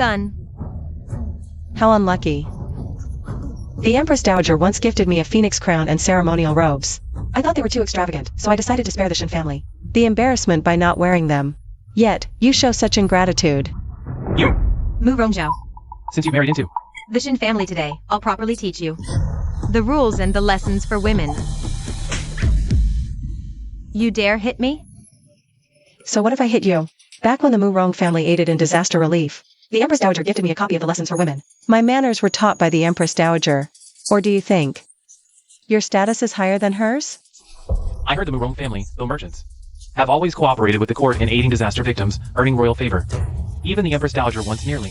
son. How unlucky. The Empress Dowager once gifted me a phoenix crown and ceremonial robes. I thought they were too extravagant, so I decided to spare the Shin family the embarrassment by not wearing them. Yet, you show such ingratitude. You! Mu Rongzhao. Since you married into The Shin family today, I'll properly teach you the rules and the lessons for women. You dare hit me? So what if I hit you? Back when the Mu Rong family aided in disaster relief, the Empress Dowager gifted me a copy of the lessons for women. My manners were taught by the Empress Dowager. Or do you think your status is higher than hers? I heard the Murong family, though merchants, have always cooperated with the court in aiding disaster victims, earning royal favor. Even the Empress Dowager once nearly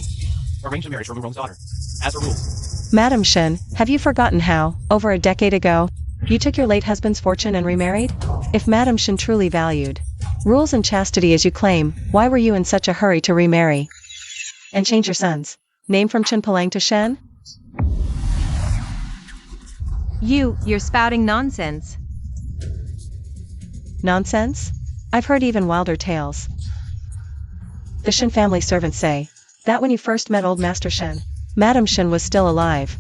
arranged a marriage for Murong's daughter. As a rule. Madam Shin, have you forgotten how, over a decade ago, you took your late husband's fortune and remarried? If Madam Shin truly valued rules and chastity as you claim, why were you in such a hurry to remarry? And change your son's name from Chin Palang to Shen? You're spouting nonsense. Nonsense? I've heard even wilder tales. The Shin family servants say that when you first met old Master Shen, Madam Shin was still alive.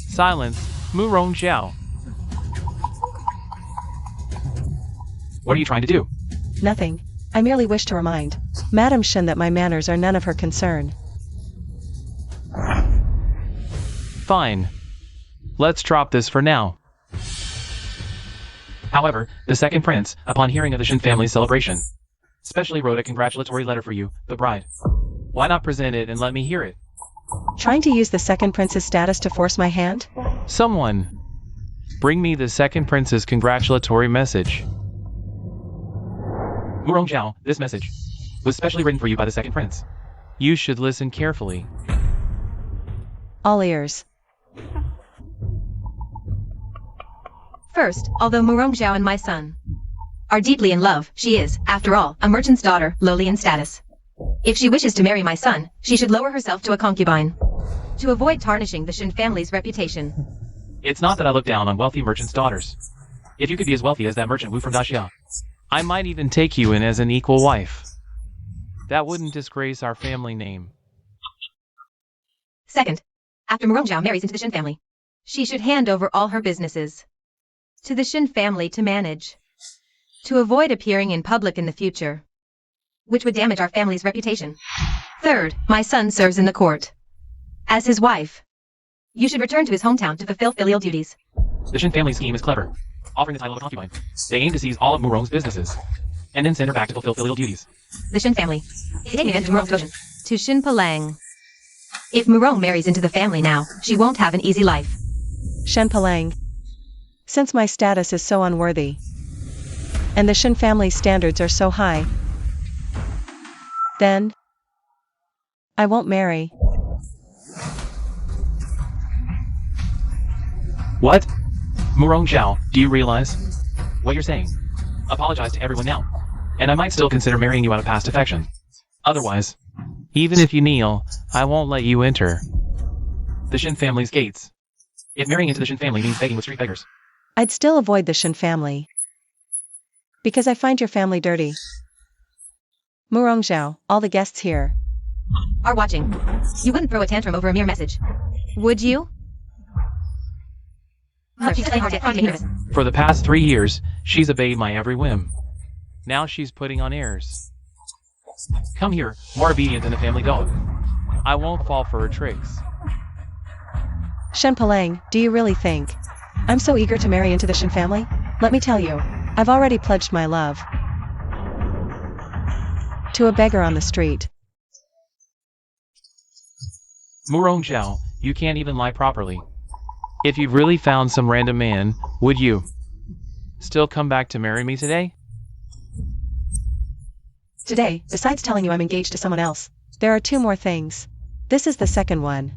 Silence, Mu Rongzhao. What are you trying to do? Nothing. I merely wish to remind Madam Shin that my manners are none of her concern. Fine. Let's drop this for now. However, the second prince, upon hearing of the Shin family's celebration, specially wrote a congratulatory letter for you, the bride. Why not present it and let me hear it? Trying to use the second prince's status to force my hand? Someone, bring me the second prince's congratulatory message. Murong Zhao, this message was specially written for you by the second prince. You should listen carefully. All ears. First, although Mu Rongzhao and my son are deeply in love, she is, after all, a merchant's daughter, lowly in status. If she wishes to marry my son, she should lower herself to a concubine, to avoid tarnishing the Shin family's reputation. It's not that I look down on wealthy merchants' daughters. If you could be as wealthy as that merchant Wu from Daxia, I might even take you in as an equal wife. That wouldn't disgrace our family name. Second, after Mu Rongzhao marries into the Shin family, she should hand over all her businesses to the Shin family to manage, to avoid appearing in public in the future, which would damage our family's reputation. Third, my son serves in the court. As his wife, you should return to his hometown to fulfill filial duties. The Shin family scheme is clever, offering the title of a concubine. They aim to seize all of Murong's businesses, and then send her back to fulfill filial duties. The Shin family, taking advantage of Murong's devotion to Shin Palang. If Murong marries into the family now, she won't have an easy life. Shen Palang. Since my status is so unworthy, and the Shin family's standards are so high, then I won't marry. What? Murong Zhao, do you realize what you're saying? Apologize to everyone now, and I might still consider marrying you out of past affection. Otherwise, even if you kneel, I won't let you enter the Shin family's gates. If marrying into the Shin family means begging with street beggars, I'd still avoid the Shin family, because I find your family dirty. Mu Rongzhao, all the guests here are watching. You wouldn't throw a tantrum over a mere message, would you? For the past 3 years, she's obeyed my every whim. Now she's putting on airs. Come here, more obedient than a family dog. I won't fall for her tricks. Shen Palang, do you really think I'm so eager to marry into the Shin family? Let me tell you, I've already pledged my love to a beggar on the street. Murong Zhao, you can't even lie properly. If you've really found some random man, would you still come back to marry me today? Today, besides telling you I'm engaged to someone else, there are 2 more things. This is the second one.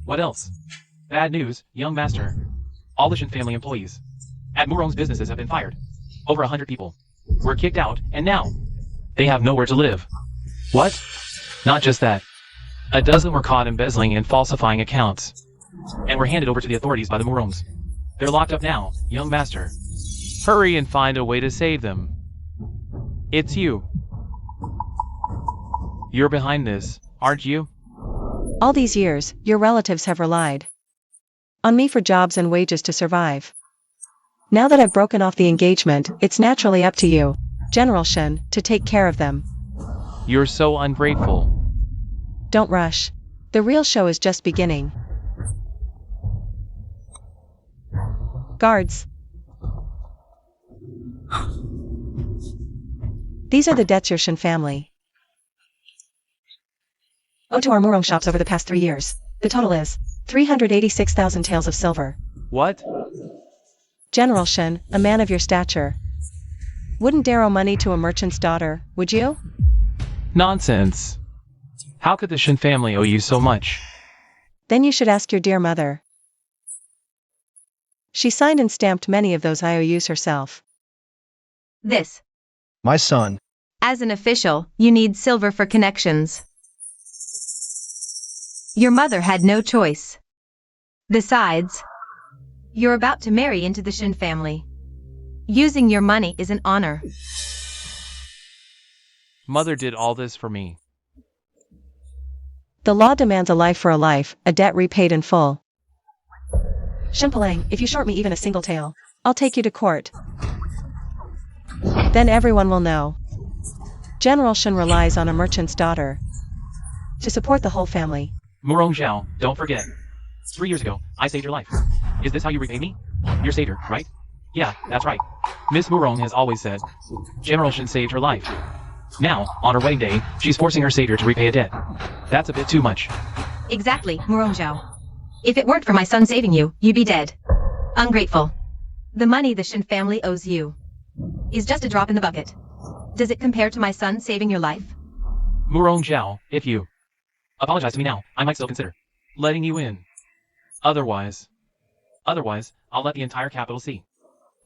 What else? Bad news, young master. All the Shin family employees at Murong's businesses have been fired. Over 100 people were kicked out, and now they have nowhere to live. What? Not just that. A dozen were caught embezzling and falsifying accounts, and were handed over to the authorities by the Murongs. They're locked up now, young master. Hurry and find a way to save them. It's you. You're behind this, aren't you? All these years, your relatives have relied on me for jobs and wages to survive. Now that I've broken off the engagement, it's naturally up to you, General Shin, to take care of them. You're so ungrateful. Don't rush. The real show is just beginning. Guards. These are the debts your Shin family owed to our Murong shops over the past 3 years. The total is 386,000 taels of silver. What? General Shin, a man of your stature, wouldn't dare owe money to a merchant's daughter, would you? Nonsense. How could the Shin family owe you so much? Then you should ask your dear mother. She signed and stamped many of those IOUs herself. This. My son. As an official, you need silver for connections. Your mother had no choice. Besides, you're about to marry into the Shin family. Using your money is an honor. Mother did all this for me. The law demands a life for a life, a debt repaid in full. Shinpalang, if you short me even a single tael, I'll take you to court. Then everyone will know. General Shin relies on a merchant's daughter to support the whole family. Murong Zhao, don't forget. 3 years ago, I saved your life. Is this how you repay me? Your savior, right? Yeah, that's right. Miss Murong has always said, General Shin saved her life. Now, on her wedding day, she's forcing her savior to repay a debt. That's a bit too much. Exactly, Murong Zhao. If it weren't for my son saving you, you'd be dead. Ungrateful. The money the Shin family owes you is just a drop in the bucket. Does it compare to my son saving your life? Murong Zhao, if you apologize to me now, I might still consider letting you in. Otherwise, I'll let the entire capital see.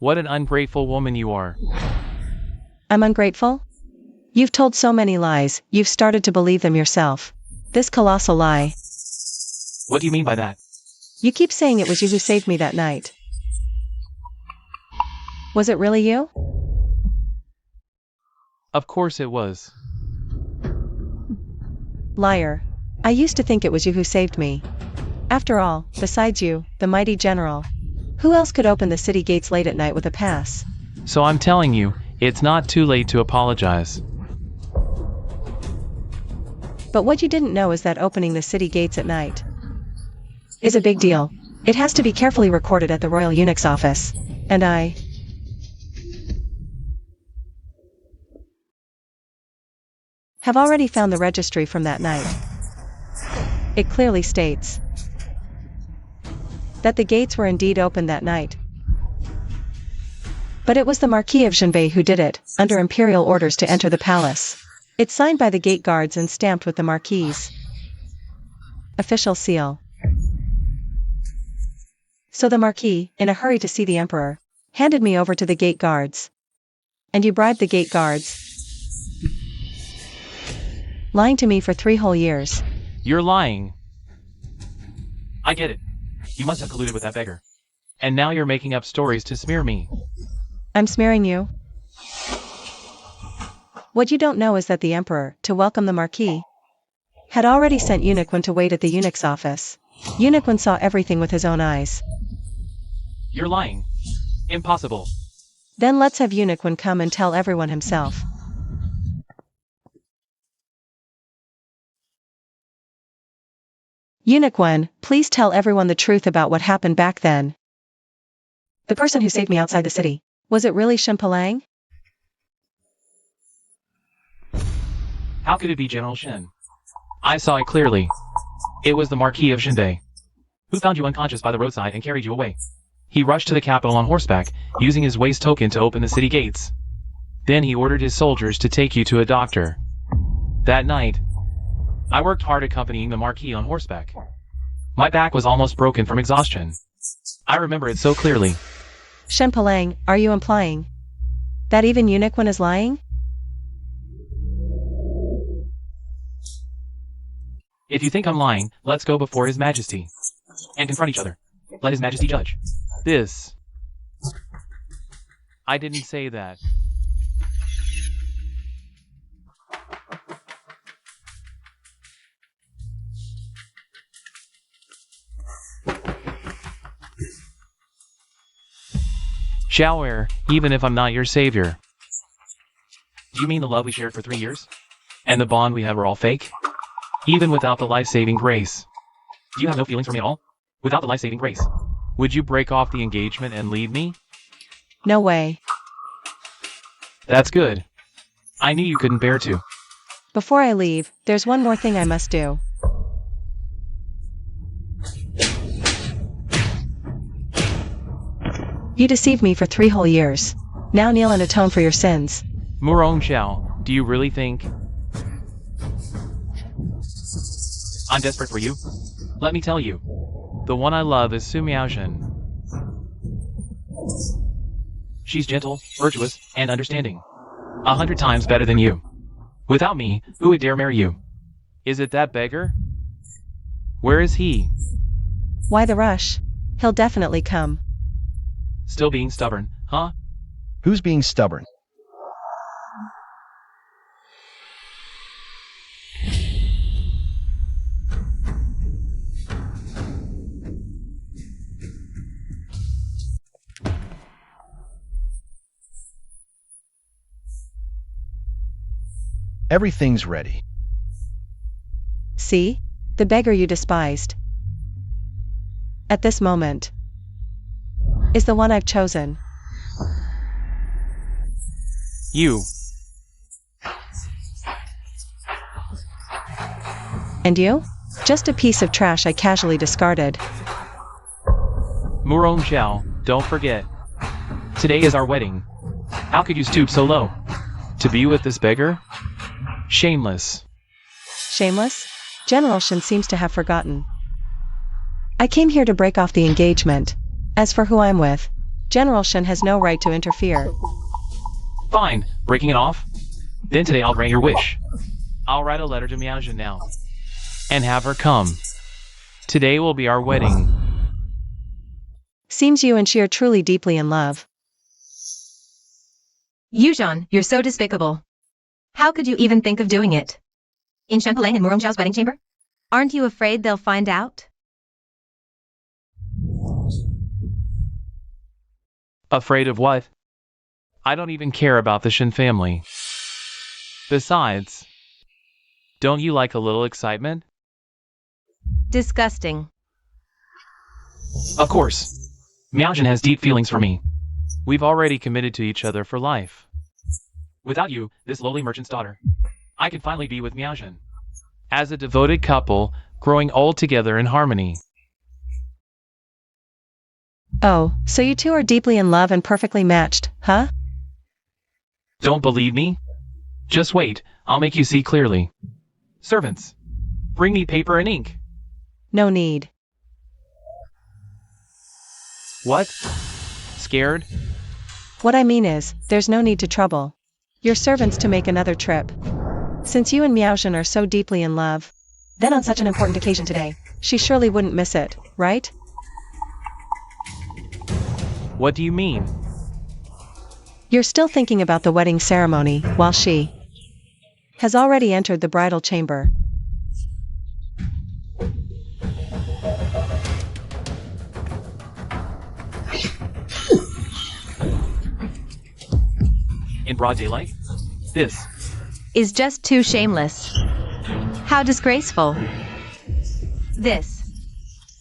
What an ungrateful woman you are. I'm ungrateful? You've told so many lies, you've started to believe them yourself. This colossal lie. What do you mean by that? You keep saying it was you who saved me that night. Was it really you? Of course it was. Liar. I used to think it was you who saved me. After all, besides you, the mighty general, who else could open the city gates late at night with a pass? So I'm telling you, it's not too late to apologize. But what you didn't know is that opening the city gates at night is a big deal. It has to be carefully recorded at the Royal Eunuch's office. And I have already found the registry from that night. It clearly states that the gates were indeed opened that night. But it was the Marquis of Jinbei who did it, under imperial orders to enter the palace. It's signed by the gate guards and stamped with the Marquis's official seal. So the Marquis, in a hurry to see the Emperor, handed me over to the gate guards. And you bribed the gate guards, lying to me for 3 whole years. You're lying. I get it. You must have colluded with that beggar. And now you're making up stories to smear me. I'm smearing you. What you don't know is that the Emperor, to welcome the Marquis, had already sent Eunuch Wen to wait at the Eunuch's office. Eunuch Wen saw everything with his own eyes. You're lying. Impossible. Then let's have Eunuch Wen come and tell everyone himself. Eunuch Wen, please tell everyone the truth about what happened back then. The person who saved me outside the city, was it really Shinpalang? How could it be General Shin? I saw it clearly. It was the Marquis of Jinbei, who found you unconscious by the roadside and carried you away. He rushed to the capital on horseback, using his waist token to open the city gates. Then he ordered his soldiers to take you to a doctor. That night, I worked hard accompanying the Marquis on horseback. My back was almost broken from exhaustion. I remember it so clearly. Shinpalang, are you implying that even Eunuch Wen is lying? If you think I'm lying, let's go before His Majesty and confront each other. Let His Majesty judge. This. I didn't say that. Shower, even if I'm not your savior. Do you mean the love we shared for 3 years? And the bond we had were all fake? Even without the life-saving grace. Do you have no feelings for me at all? Without the life-saving grace. Would you break off the engagement and leave me? No way. That's good. I knew you couldn't bear to. Before I leave, there's one more thing I must do. You deceived me for 3 whole years. Now kneel and atone for your sins. Murong Xiao, do you really think I'm desperate for you? Let me tell you. The one I love is Su Miaozhen. She's gentle, virtuous, and understanding. 100 times better than you. Without me, who would dare marry you? Is it that beggar? Where is he? Why the rush? He'll definitely come. Still being stubborn, huh? Who's being stubborn? Everything's ready. See? The beggar you despised. At this moment, is the one I've chosen. You. And you? Just a piece of trash I casually discarded. Murong Xiao, don't forget. Today is our wedding. How could you stoop so low? To be with this beggar? Shameless. Shameless? General Shen seems to have forgotten. I came here to break off the engagement. As for who I'm with, General Shen has no right to interfere. Fine, breaking it off? Then today I'll grant your wish. I'll write a letter to Miaozhen now. And have her come. Today will be our wedding. Seems you and she are truly deeply in love. Yuzhan, you're so despicable. How could you even think of doing it? In Shenpalang and Murong Zhao's wedding chamber? Aren't you afraid they'll find out? Afraid of what? I don't even care about the Shen family. Besides, don't you like a little excitement? Disgusting. Of course. Miaozhen has deep feelings for me. We've already committed to each other for life. Without you, this lowly merchant's daughter, I could finally be with Miaozhen. As a devoted couple, growing old together in harmony. Oh, so you two are deeply in love and perfectly matched, huh? Don't believe me? Just wait, I'll make you see clearly. Servants, bring me paper and ink. No need. What? Scared? What I mean is, there's no need to trouble your servants to make another trip. Since you and Miaozhen are so deeply in love, then on such an important occasion today, she surely wouldn't miss it, right? What do you mean? You're still thinking about the wedding ceremony, while she has already entered the bridal chamber. In broad daylight? This Is just too shameless. How disgraceful. This.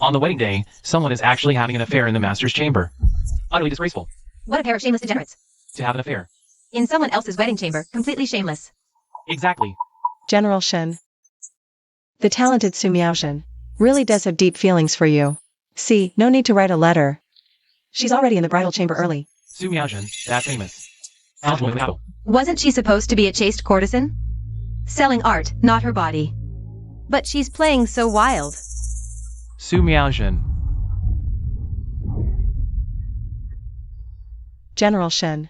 On the wedding day, someone is actually having an affair in the master's chamber. Utterly disgraceful. What a pair of shameless degenerates. To have an affair. In someone else's wedding chamber, completely shameless. Exactly. General Shen. The talented Su Miaozhen really does have deep feelings for you. See, no need to write a letter. She's already in the bridal chamber early. Su Miaozhen, that famous. Algewin Wao. Wasn't she supposed to be a chaste courtesan? Selling art, not her body. But she's playing so wild. Su Miaozhen. General Shen.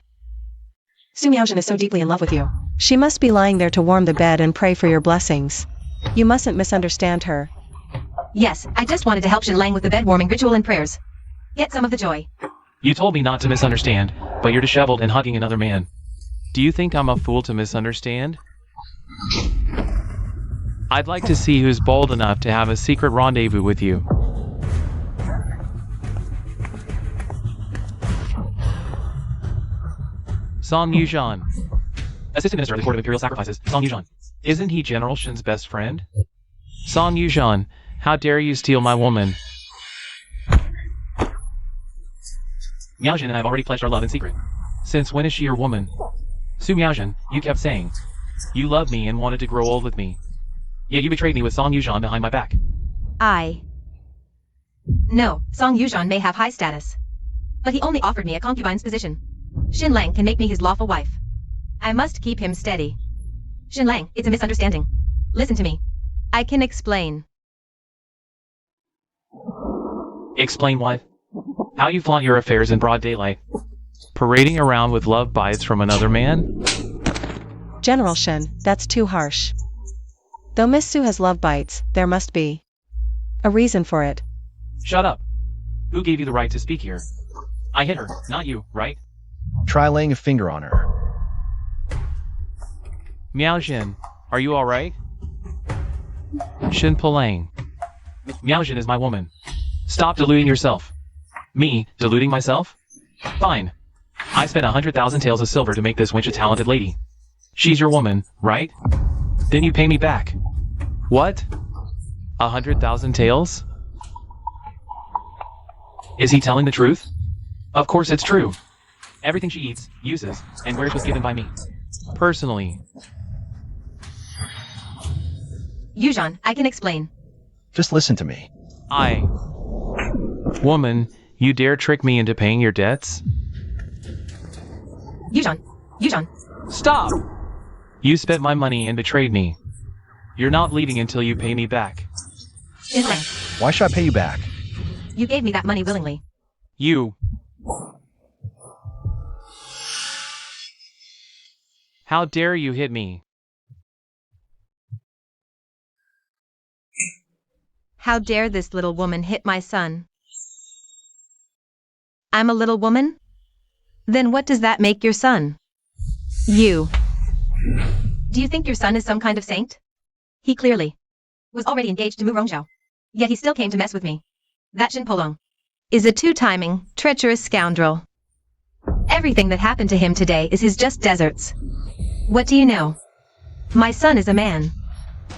Su Miaozhen is so deeply in love with you. She must be lying there to warm the bed and pray for your blessings. You mustn't misunderstand her. Yes, I just wanted to help Shen Lang with the bed warming ritual and prayers. Get some of the joy. You told me not to misunderstand, but you're disheveled and hugging another man. Do you think I'm a fool to misunderstand? I'd like to see who's bold enough to have a secret rendezvous with you. Song Yujan. Assistant Minister of the Court of Imperial Sacrifices, Song Yujan. Isn't he General Shin's best friend? Song Yujan, how dare you steal my woman? Miaojin and I have already pledged our love in secret. Since when is she your woman? Su Miaojin, you kept saying you loved me and wanted to grow old with me. Yet you betrayed me with Song Yujan behind my back. No, Song Yujan may have high status. But he only offered me a concubine's position. Xin Lang can make me his lawful wife. I must keep him steady. Xin Lang, it's a misunderstanding. Listen to me. I can explain. Explain what? How you flaunt your affairs in broad daylight. Parading around with love bites from another man? General Shin, that's too harsh. Though Miss Su has love bites, there must be a reason for it. Shut up. Who gave you the right to speak here? I hit her, not you, right? Try laying a finger on her. Miaojin, are you alright? Shin Palang. Miaojin is my woman. Stop deluding yourself. Me, deluding myself? Fine. I spent 100,000 taels of silver to make this wench a talented lady. She's your woman, right? Then you pay me back. What? 100,000 taels? Is he telling the truth? Of course it's true. Everything she eats, uses, and wears was given by me. Personally. Yujan, I can explain. Just listen to me. Woman, you dare trick me into paying your debts? Yujan. Stop! You spent my money and betrayed me. You're not leaving until you pay me back. Xin Lang, Why should I pay you back? you gave me that money willingly. You. How dare you hit me? How dare this little woman hit my son? I'm a little woman? Then what does that make your son? You. Do you think your son is some kind of saint? He clearly was already engaged to Mu Rongzhao. Yet he still came to mess with me. That Shin Polong is a two-timing, treacherous scoundrel. Everything that happened to him today is his just deserts. What do you know? My son is a man.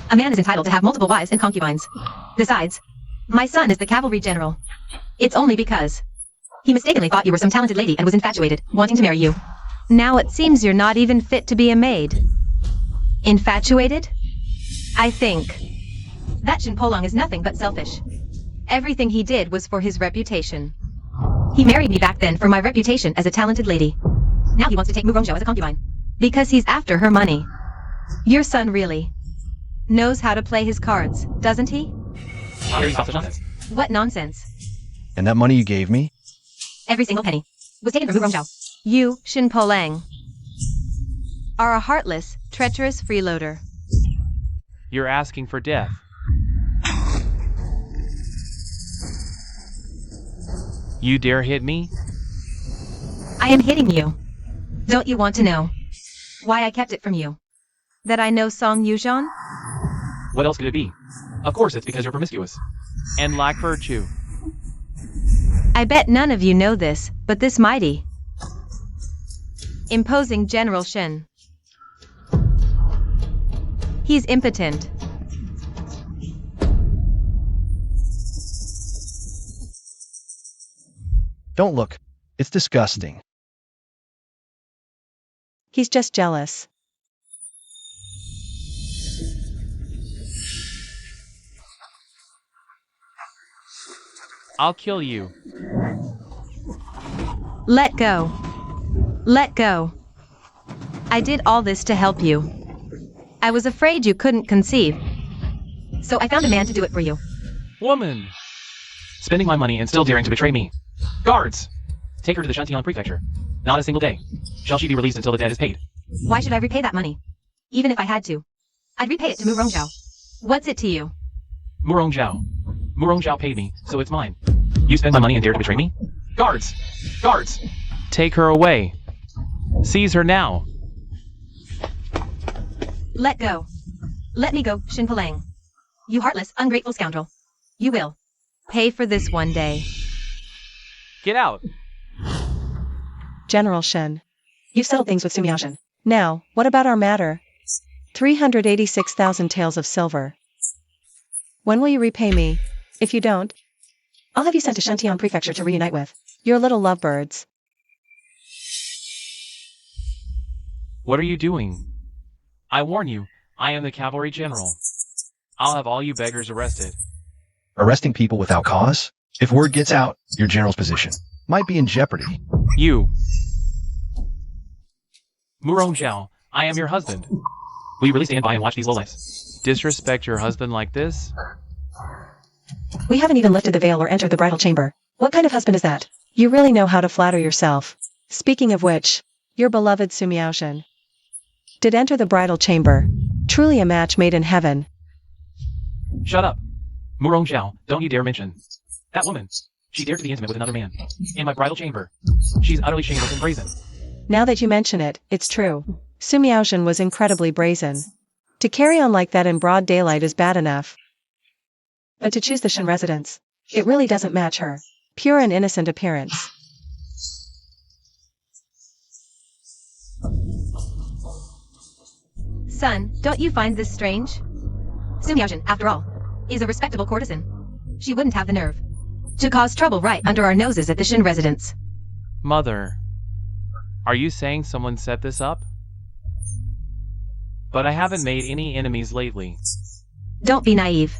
A man is entitled to have multiple wives and concubines. Besides, my son is the cavalry general. It's only because he mistakenly thought you were some talented lady and was infatuated, wanting to marry you. Now it seems you're not even fit to be a maid. Infatuated? I think that Shin Polong is nothing but selfish. Everything he did was for his reputation. He married me back then for my reputation as a talented lady. Now he wants to take Mu Rongzhao as a concubine. Because he's after her money. Your son really knows how to play his cards, doesn't he? How dare you stop such nonsense? What nonsense? And that money you gave me? Every single penny was taken from Mu Rongzhao. You, Shin Polang, are a heartless, treacherous freeloader. You're asking for death. You dare hit me? I am hitting you. Don't you want to know why I kept it from you? That I know Song Yujan? What else could it be? Of course it's because you're promiscuous. And lack virtue. I bet none of you know this, but this mighty, imposing General Shin, he's impotent. Don't look. It's disgusting. He's just jealous. I'll kill you. Let go. Let go. I did all this to help you. I was afraid you couldn't conceive. So I found a man to do it for you. Woman! Spending my money and still daring to betray me. Guards! Take her to the Shantian prefecture. Not a single day shall she be released until the debt is paid. Why should I repay that money? Even if I had to, I'd repay it to Mu Rongzhao. What's it to you? Mu Rongzhao. Mu Rongzhao paid me, so it's mine. You spend my money and dare to betray me? Guards! Guards! Take her away. Seize her now. Let go. Let me go, Shin Palang. You heartless, ungrateful scoundrel. You will pay for this one day. Get out. General Shin. You've settled things with Sumyaoshin. Now, what about our matter? 386,000 taels of silver. When will you repay me? If you don't, I'll have you sent to Shantian Prefecture to reunite with your little lovebirds. What are you doing? I warn you, I am the cavalry general. I'll have all you beggars arrested. Arresting people without cause? If word gets out, your general's position might be in jeopardy. You. Murong Zhao, I am your husband. Will you really stand by and watch these lowlifes disrespect your husband like this? We haven't even lifted the veil or entered the bridal chamber. What kind of husband is that? You really know how to flatter yourself. Speaking of which, your beloved Sumyaoshin did enter the bridal chamber. Truly a match made in heaven. Shut up. Murong Zhao, don't you dare mention that woman. She dared to be intimate with another man in my bridal chamber. She's utterly shameless and brazen. Now that you mention it, it's true. Sumyaoshin was incredibly brazen. To carry on like that in broad daylight is bad enough. But to choose the Shin residence, it really doesn't match her pure and innocent appearance. Son, don't you find this strange? Sumyaoshin, after all, is a respectable courtesan. She wouldn't have the nerve to cause trouble right under our noses at the Shin residence. Mother, are you saying someone set this up? But I haven't made any enemies lately. Don't be naive.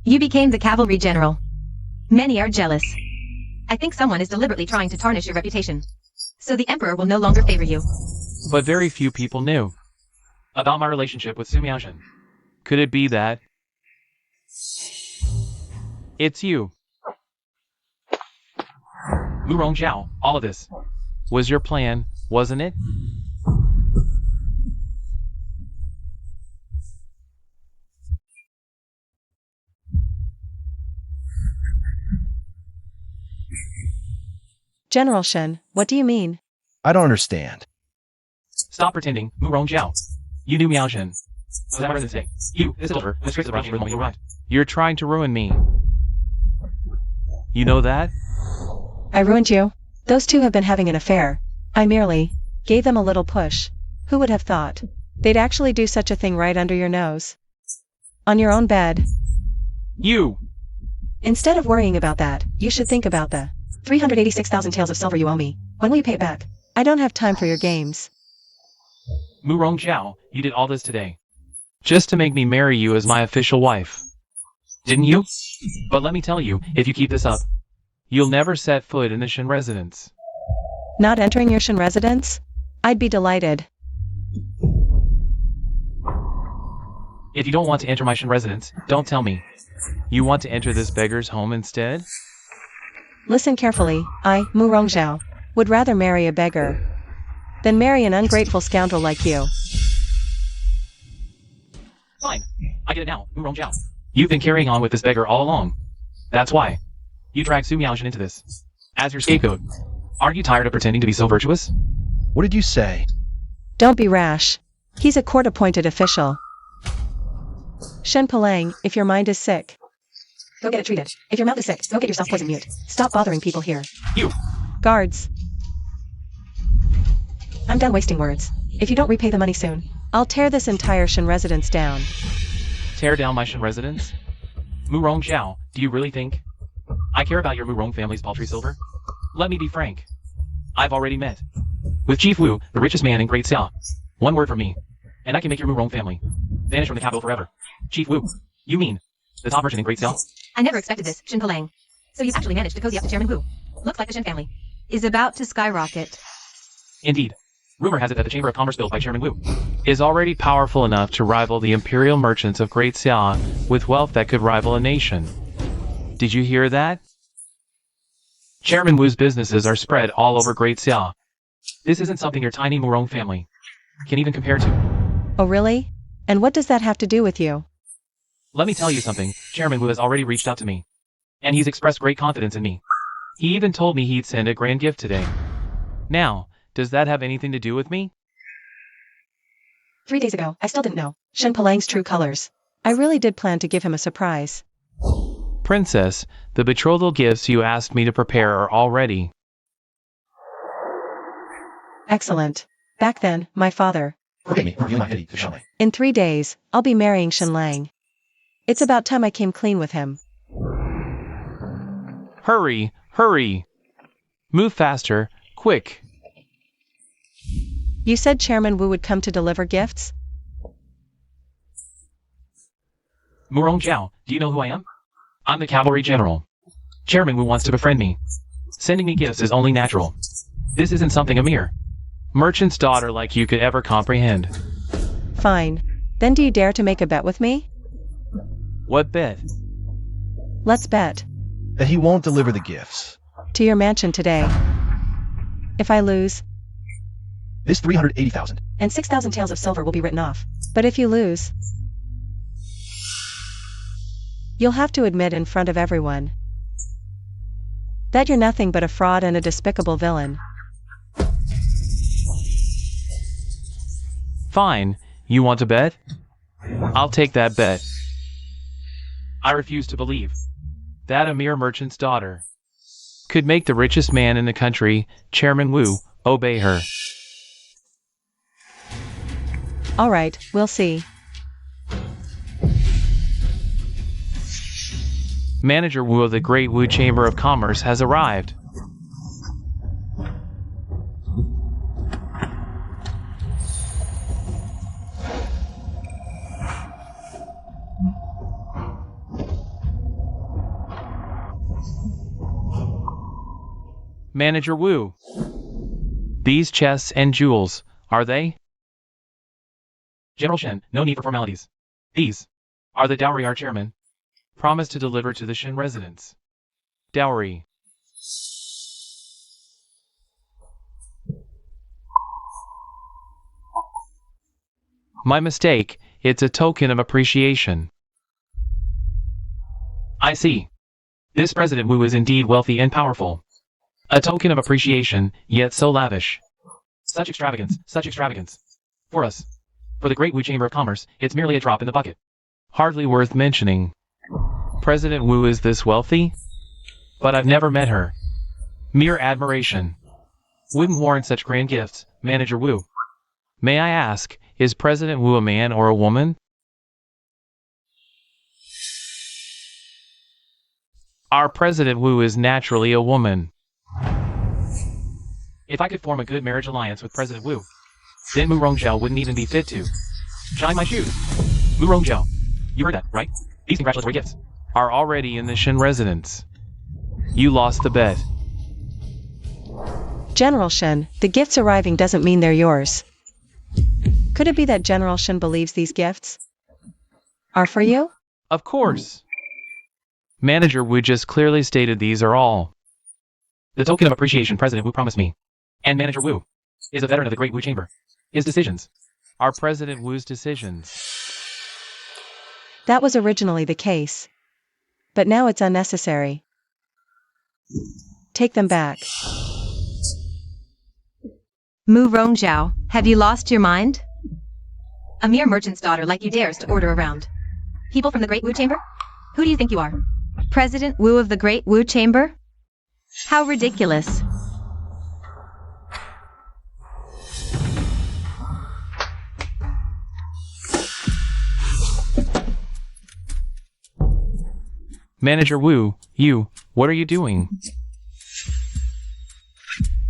You became the cavalry general. Many are jealous. I think someone is deliberately trying to tarnish your reputation, so the emperor will no longer favor you. But very few people knew about my relationship with Sumyaoshin. Could it be that it's you? Murong Zhao, all of this was your plan, wasn't it? General Shin, what do you mean? I don't understand. Stop pretending, Murong Zhao. You knew Miaoshin. Was that President's Day? You, this adulterer, who disgraced the brown chamber the moment you arrived. You're trying to ruin me. You know that? I ruined you? Those two have been having an affair. I merely gave them a little push. Who would have thought they'd actually do such a thing right under your nose? On your own bed. You! Instead of worrying about that, you should think about the 386,000 taels of silver you owe me. When will you pay it back? I don't have time for your games. Murong Zhao, you did all this today. Just to make me marry you as my official wife. Didn't you? But let me tell you, if you keep this up, you'll never set foot in the Shin residence. Not entering your Shin residence? I'd be delighted. If you don't want to enter my Shin residence, don't tell me. You want to enter this beggar's home instead? Listen carefully. I, Murong Zhao, would rather marry a beggar than marry an ungrateful scoundrel like you. Fine. I get it now, Murong Zhao. You've been carrying on with this beggar all along. That's why. You dragged Sumyaoshin into this as your scapegoat. Aren't you tired of pretending to be so virtuous? What did you say? Don't be rash. He's a court-appointed official. Shen Palang, if your mind is sick, go get it treated. If your mouth is sick, go get yourself poison mute. Stop bothering people here. You! Guards. I'm done wasting words. If you don't repay the money soon, I'll tear this entire Shin residence down. Tear down my Shin residence? Murong Zhao, do you really think I care about your Murong family's paltry silver? Let me be frank. I've already met with Chief Wu, the richest man in Great Xia. One word from me, and I can make your Murong family vanish from the capital forever. Chief Wu, you mean the top merchant in Great Xia? I never expected this, Shin Palang. So you've actually managed to cozy up to Chairman Wu. Looks like the Shin family is about to skyrocket. Indeed. Rumor has it that the Chamber of Commerce built by Chairman Wu is already powerful enough to rival the imperial merchants of Great Xia with wealth that could rival a nation. Did you hear that? Chairman Wu's businesses are spread all over Great Xia. This isn't something your tiny Murong family can even compare to. Oh really? And what does that have to do with you? Let me tell you something, Chairman Wu has already reached out to me. And he's expressed great confidence in me. He even told me he'd send a grand gift today. Now, does that have anything to do with me? 3 days ago, I still didn't know Shen Palang's true colors. I really did plan to give him a surprise. Princess, the betrothal gifts you asked me to prepare are all ready. Excellent. Back then, my father. Forgive me for revealing my pity to Shanlai. In 3 days, I'll be marrying Shen Lang. It's about time I came clean with him. Hurry, hurry. Move faster, quick. You said Chairman Wu would come to deliver gifts? Murong Zhao, do you know who I am? I'm the cavalry general. Chairman Wu wants to befriend me. Sending me gifts is only natural. This isn't something a mere Merchant's daughter like you could ever comprehend. Fine. Then do you dare to make a bet with me? What bet? Let's bet. That he won't deliver the gifts. To your mansion today. If I lose, This 380,000. and 6,000 taels of silver will be written off. But if you lose, you'll have to admit in front of everyone that you're nothing but a fraud and a despicable villain. Fine, you want to bet? I'll take that bet. I refuse to believe. That a mere merchant's daughter could make the richest man in the country, Chairman Wu, obey her. Alright, we'll see. Manager Wu of the Great Wu Chamber of Commerce has arrived. Manager Wu. These chests and jewels, are they? General Shen, no need for formalities. These are the dowry our chairman Promise to deliver to the Shen residence. Dowry. My mistake, it's a token of appreciation. I see. This President Wu is indeed wealthy and powerful. A token of appreciation, yet so lavish. Such extravagance, such extravagance. For us. For the Great Wu Chamber of Commerce, it's merely a drop in the bucket. Hardly worth mentioning. President Wu is this wealthy? But I've never met her. Mere admiration. Wouldn't warrant such grand gifts, Manager Wu. May I ask, is President Wu a man or a woman? Our President Wu is naturally a woman. If I could form a good marriage alliance with President Wu, then Mu Rongzhao wouldn't even be fit to shine my shoes. Mu Rongzhao, you heard that, right? These congratulatory gifts Are already in the Shen residence. You lost the bet. General Shen, the gifts arriving doesn't mean they're yours. Could it be that General Shen believes these gifts are for you? Of course. Manager Wu just clearly stated these are all. The token of appreciation President Wu promised me. And Manager Wu is a veteran of the Great Wu Chamber. His decisions Are President Wu's decisions. That was originally the case. But now it's unnecessary. Take them back. Mu Rongzhao, have you lost your mind? A mere merchant's daughter like you dares to order around people from the Great Wu Chamber? Who do you think you are? President Wu of the Great Wu Chamber? How ridiculous. Manager Wu, what are you doing?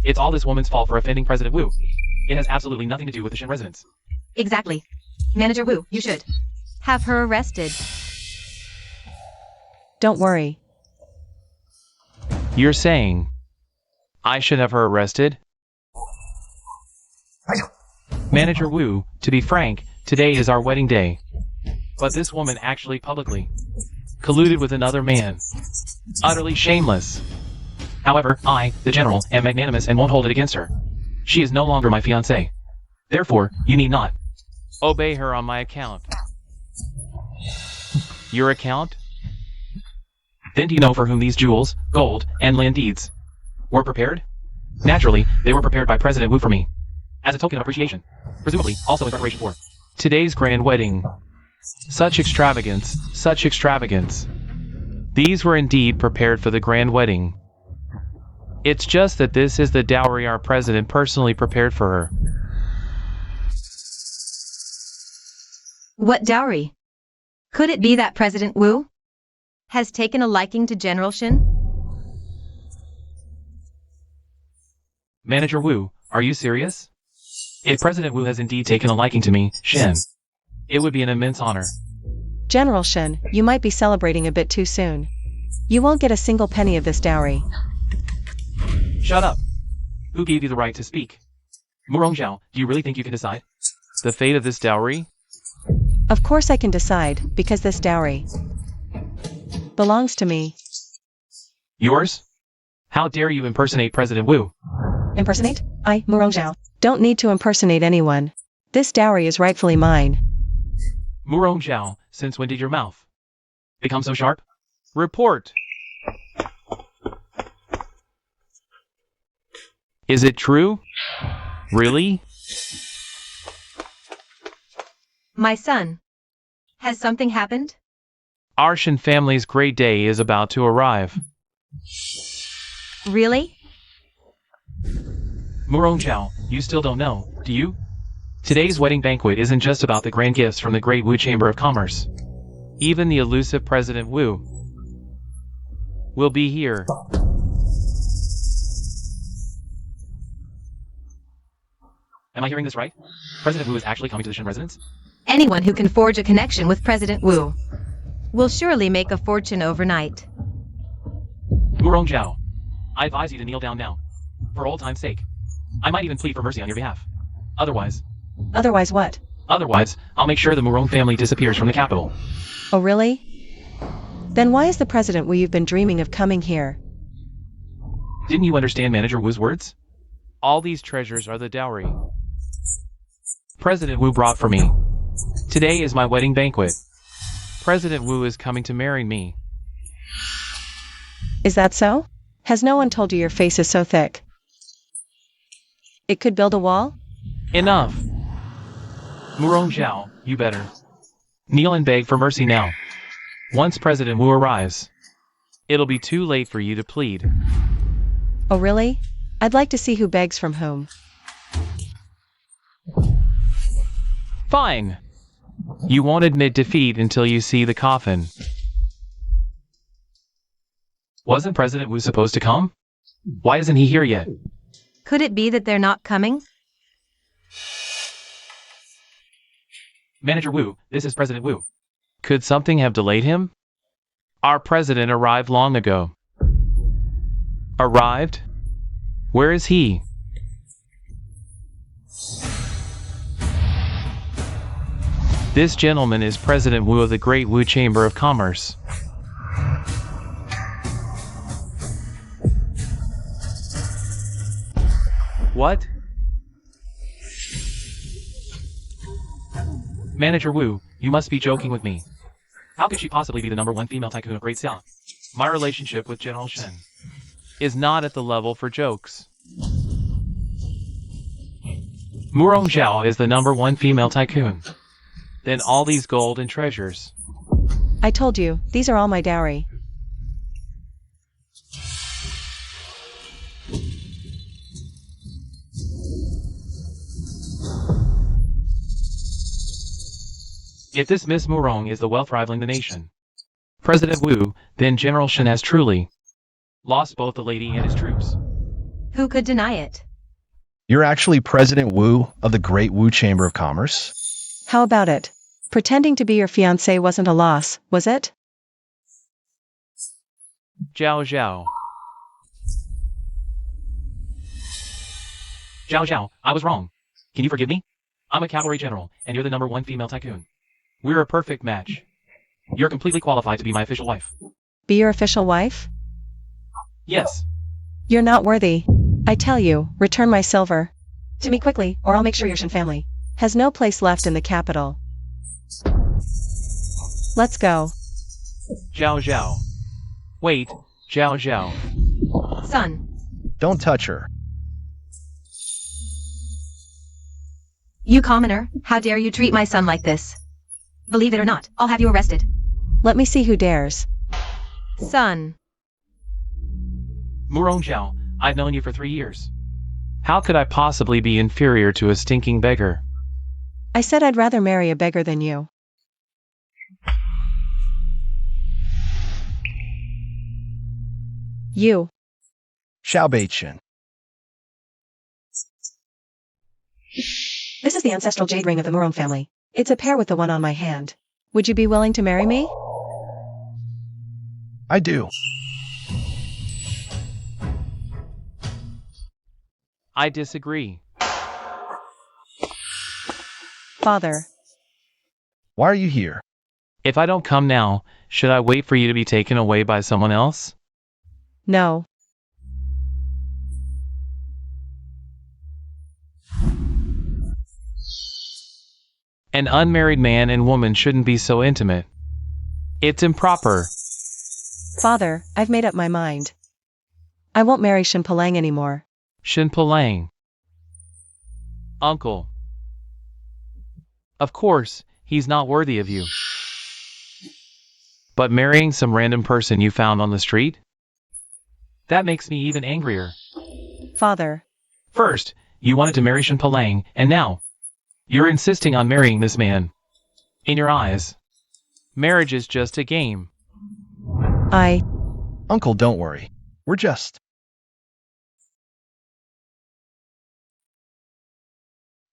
It's all this woman's fault for offending President Wu. It has absolutely nothing to do with the Shen residence. Exactly. Manager Wu, you should have her arrested. Don't worry. You're saying I should have her arrested? Manager Wu, to be frank, today is our wedding day. But this woman actually publicly colluded with another man. Utterly shameless. However, I, the general, am magnanimous and won't hold it against her. She is no longer my fiancée. Therefore, you need not obey her on my account. Your account? Then do you know for whom these jewels, gold, and land deeds were prepared? Naturally, they were prepared by President Wu for me, as a token of appreciation. Presumably, also in preparation for Today's grand wedding. Such extravagance, such extravagance. These were indeed prepared for the grand wedding. It's just that this is the dowry our president personally prepared for her. What dowry? Could it be that President Wu has taken a liking to General Shin? Manager Wu, are you serious? If President Wu has indeed taken a liking to me, Shin, it would be an immense honor. General Shin, you might be celebrating a bit too soon. You won't get a single penny of this dowry. Shut up. Who gave you the right to speak? Murong Zhao, do you really think you can decide the fate of this dowry? Of course I can decide, because this dowry belongs to me. Yours? How dare you impersonate President Wu? Impersonate? I, Murong Zhao, don't need to impersonate anyone. This dowry is rightfully mine. Murong Zhao, since when did your mouth become so sharp? Report. Is it true? Really? My son. Has something happened? Our Shin family's great day is about to arrive. Really? Murong Zhao, you still don't know, do you? Today's wedding banquet isn't just about the grand gifts from the Great Wu Chamber of Commerce. Even the elusive President Wu will be here. Am I hearing this right? President Wu is actually coming to the Shin residence? Anyone who can forge a connection with President Wu will surely make a fortune overnight. Murong Zhao, I advise you to kneel down now. For old time's sake. I might even plead for mercy on your behalf. Otherwise, Otherwise what? I'll make sure the Murong family disappears from the capital. Oh really? Then why is the President Wu you've been dreaming of coming here? Didn't you understand Manager Wu's words? All these treasures are the dowry President Wu brought for me. Today is my wedding banquet. President Wu is coming to marry me. Is that so? Has no one told you your face is so thick? It could build a wall? Enough. Murong Zhao, you better kneel and beg for mercy now. Once President Wu arrives, it'll be too late for you to plead. Oh really? I'd like to see who begs from whom. Fine. You won't admit defeat until you see the coffin. Wasn't President Wu supposed to come? Why isn't he here yet? Could it be that they're not coming? Manager Wu, this is President Wu. Could something have delayed him? Our president arrived long ago. Arrived? Where is he? This gentleman is President Wu of the Great Wu Chamber of Commerce. What? Manager Wu, you must be joking with me. How could she possibly be the #1 female tycoon of Great Xia? My relationship with General Shen is not at the level for jokes. Murong Zhao is the #1 female tycoon. Then all these gold and treasures. I told you, these are all my dowry. If this Miss Murong is the wealth rivaling the nation, President Wu, then General Shen has truly lost both the lady and his troops. Who could deny it? You're actually President Wu of the Great Wu Chamber of Commerce? How about it? Pretending to be your fiancé wasn't a loss, was it? Zhao Zhao. Zhao Zhao, I was wrong. Can you forgive me? I'm a cavalry general, and you're the #1 female tycoon. We're a perfect match. You're completely qualified to be my official wife. Be your official wife? Yes. You're not worthy. I tell you, return my silver to me quickly, or I'll make sure your Shin family has no place left in the capital. Let's go. Zhao Zhao. Wait, Zhao Zhao. Son. Don't touch her. You commoner, how dare you treat my son like this? Believe it or not, I'll have you arrested. Let me see who dares. Son. Murong Zhao, I've known you for 3 years. How could I possibly be inferior to a stinking beggar? I said I'd rather marry a beggar than you. You. Xiao Bei-chen. This is the ancestral jade ring of the Murong family. It's a pair with the one on my hand. Would you be willing to marry me? I do. I disagree. Father. Why are you here? If I don't come now, should I wait for you to be taken away by someone else? No. An unmarried man and woman shouldn't be so intimate. It's improper. Father, I've made up my mind. I won't marry Shin Palang anymore. Shin Palang. Uncle. Of course, he's not worthy of you. But marrying some random person you found on the street? That makes me even angrier. Father. First, you wanted to marry Shin Palang, and now, you're insisting on marrying this man. In your eyes, marriage is just a game. Uncle, don't worry. We're just...